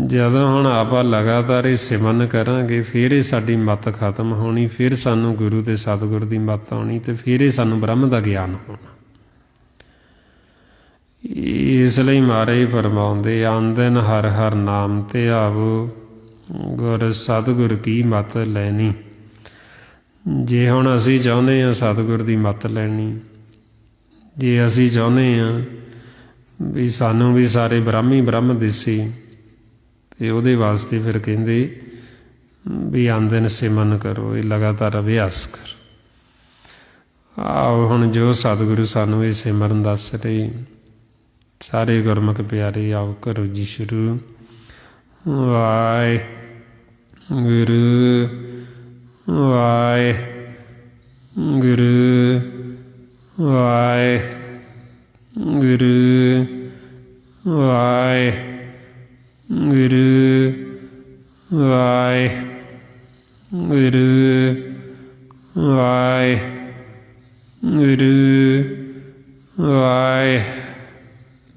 ਜਦੋਂ ਹੁਣ ਆਪਾਂ ਲਗਾਤਾਰ ਇਹ ਸਿਮਰਨ ਕਰਾਂਗੇ, ਫਿਰ ਇਹ ਸਾਡੀ ਮੱਤ ਖਤਮ ਹੋਣੀ, ਫਿਰ ਸਾਨੂੰ ਗੁਰੂ ਅਤੇ ਸਤਿਗੁਰ ਦੀ ਮੱਤ ਆਉਣੀ, ਅਤੇ ਫਿਰ ਇਹ ਸਾਨੂੰ ਬ੍ਰਹਮ ਦਾ ਗਿਆਨ ਹੋਣਾ। ਇਸ ਲਈ ਮਹਾਰਾਜ ਫਰਮਾਉਂਦੇ ਆਨ ਦਿਨ ਹਰਿ ਹਰਿ ਨਾਮ ਧਿਆਵੋ, ਗੁਰ ਸਤਿਗੁਰ ਕੀ ਮੱਤ ਲੈਣੀ। ਜੇ ਹੁਣ ਅਸੀਂ ਚਾਹੁੰਦੇ ਹਾਂ ਸਤਿਗੁਰ ਦੀ ਮੱਤ ਲੈਣੀ, ਜੇ ਅਸੀਂ ਚਾਹੁੰਦੇ ਹਾਂ ਵੀ ਸਾਨੂੰ ਵੀ ਸਾਰੇ ਬ੍ਰਹਮ ਹੀ ਬ੍ਰਹਮ ਦਿਸੇ, ਅਤੇ ਉਹਦੇ ਵਾਸਤੇ ਫਿਰ ਕਹਿੰਦੇ ਵੀ ਆਨ ਦਿਨ ਸਿਮਰਨ ਕਰੋ, ਇਹ ਲਗਾਤਾਰ ਅਭਿਆਸ ਕਰੋ। ਆਓ ਹੁਣ ਜੋ ਸਤਿਗੁਰੂ ਸਾਨੂੰ ਇਹ ਸਿਮਰਨ ਦੱਸ ਰਹੇ, ਸਾਰੇ ਗੁਰਮੁਖ ਪਿਆਰੇ, ਆਓ ਕਰੋ ਜੀ ਸ਼ੁਰੂ। ਵਾਹਿਗੁਰੂ ਵਾਹਿਗੁਰੂ ਵਾਹਿਗੁਰੂ ਵਾਹਿਗੁਰੂ ਵਾਹਿਗੁਰੂ ਵਾਹਿਗੁਰੂ ਵਾਹਿਗੁਰੂ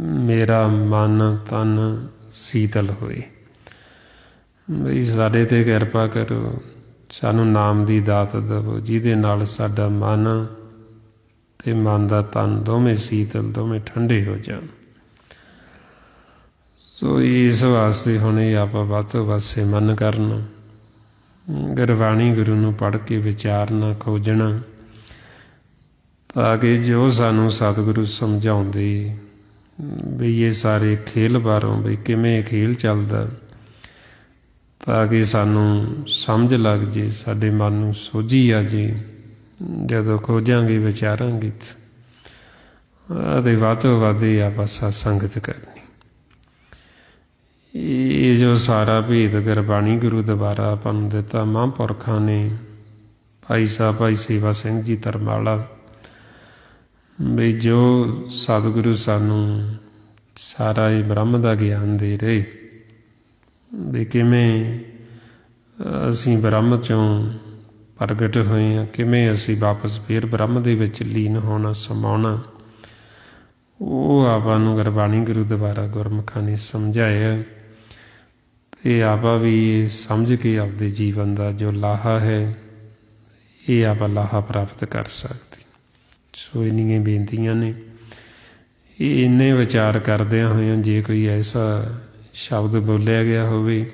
ਮੇਰਾ ਮਨ ਤਨ ਸੀਤਲ ਹੋਏ। ਬਈ ਸਾਡੇ 'ਤੇ ਕਿਰਪਾ ਕਰੋ, ਸਾਨੂੰ ਨਾਮ ਦੀ ਦਾਤ ਦੇਵੋ ਜਿਹਦੇ ਨਾਲ ਸਾਡਾ ਮਨ ਅਤੇ ਮਨ ਦਾ ਤਨ ਦੋਵੇਂ ਸੀਤਲ, ਦੋਵੇਂ ਠੰਡੇ ਹੋ ਜਾਣ। ਸੋ ਇਸ ਵਾਸਤੇ ਹੁਣ ਇਹ ਆਪਾਂ ਵੱਧ ਤੋਂ ਵੱਧ ਸਿਮਰਨ ਕਰਨਾ, ਗੁਰਬਾਣੀ ਗੁਰੂ ਨੂੰ ਪੜ੍ਹ ਕੇ ਵਿਚਾਰਨਾ, ਖੋਜਣਾ, ਤਾਂ ਕਿ ਜੋ ਸਾਨੂੰ ਸਤਿਗੁਰੂ ਸਮਝਾਉਂਦੇ ਵੀ ਇਹ ਸਾਰੇ ਖੇਲ ਬਾਹਰੋਂ ਵੀ ਕਿਵੇਂ ਇਹ ਖੇਲ ਚੱਲਦਾ, ਤਾਂ ਕਿ ਸਾਨੂੰ ਸਮਝ ਲੱਗ ਜੇ, ਸਾਡੇ ਮਨ ਨੂੰ ਸੋਝੀ ਆ ਜੇ। ਜਦੋਂ ਖੋਜਾਂਗੇ ਵਿਚਾਰਾਂਗੇ ਅਤੇ ਵੱਧ ਤੋਂ ਵੱਧ ਇਹ ਆਪਾਂ ਸਤਸੰਗਤ ਕਰਨੀ। ਇਹ ਜੋ ਸਾਰਾ ਭੇਦ ਗੁਰਬਾਣੀ ਗੁਰੂ ਦੁਆਰਾ ਆਪਾਂ ਨੂੰ ਦਿੱਤਾ ਮਹਾਂਪੁਰਖਾਂ ਨੇ, ਭਾਈ ਸਾਹਿਬ ਭਾਈ ਸੇਵਾ ਸਿੰਘ ਜੀ ਧਰਮਾਲਾ, ਬਈ ਜੋ ਸਤਿਗੁਰੂ ਸਾਨੂੰ ਸਾਰਾ ਇਹ ਬ੍ਰਹਮ ਦਾ ਗਿਆਨ ਦੇ ਰਹੇ, ਵੀ ਕਿਵੇਂ ਅਸੀਂ ਬ੍ਰਹਮ 'ਚੋਂ ਪ੍ਰਗਟ ਹੋਏ ਹਾਂ, ਕਿਵੇਂ ਅਸੀਂ ਵਾਪਸ ਫਿਰ ਬ੍ਰਹਮ ਦੇ ਵਿੱਚ ਲੀਨ ਹੋਣਾ, ਸਮਾਉਣਾ, ਉਹ ਆਪਾਂ ਨੂੰ ਗੁਰਬਾਣੀ ਗੁਰੂ ਦੁਆਰਾ ਗੁਰਮੁਖਾਂ ਨੇ ਸਮਝਾਇਆ। ਅਤੇ ਆਪਾਂ ਵੀ ਸਮਝ ਕੇ ਆਪਦੇ ਜੀਵਨ ਦਾ ਜੋ ਲਾਹਾ ਹੈ ਇਹ ਆਪਾਂ ਲਾਹਾ ਪ੍ਰਾਪਤ ਕਰ ਸਕਦੇ। ਸੋ ਇੰਨੀਆਂ ਬੇਨਤੀਆਂ ਨੇ। ਇਹ ਇੰਨੇ ਵਿਚਾਰ ਕਰਦਿਆਂ ਹੋਇਆਂ ਜੇ ਕੋਈ ਐਸਾ ਸ਼ਬਦ ਬੋਲਿਆ ਗਿਆ ਹੋਵੇ,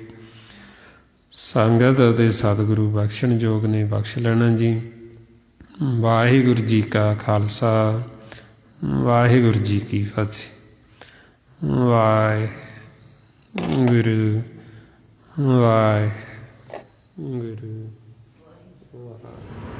ਸੰਗਤ ਅਤੇ ਸਤਿਗੁਰੂ ਬਖਸ਼ਣ ਯੋਗ ਨੇ, ਬਖਸ਼ ਲੈਣਾ ਜੀ। ਵਾਹਿਗੁਰੂ ਜੀ ਕਾ ਖਾਲਸਾ, ਵਾਹਿਗੁਰੂ ਜੀ ਕੀ ਫਤਿਹ। ਵਾਹਿਗੁਰੂ ਵਾਹਿਗੁਰੂ ਵਾਹਿਗੁਰੂ।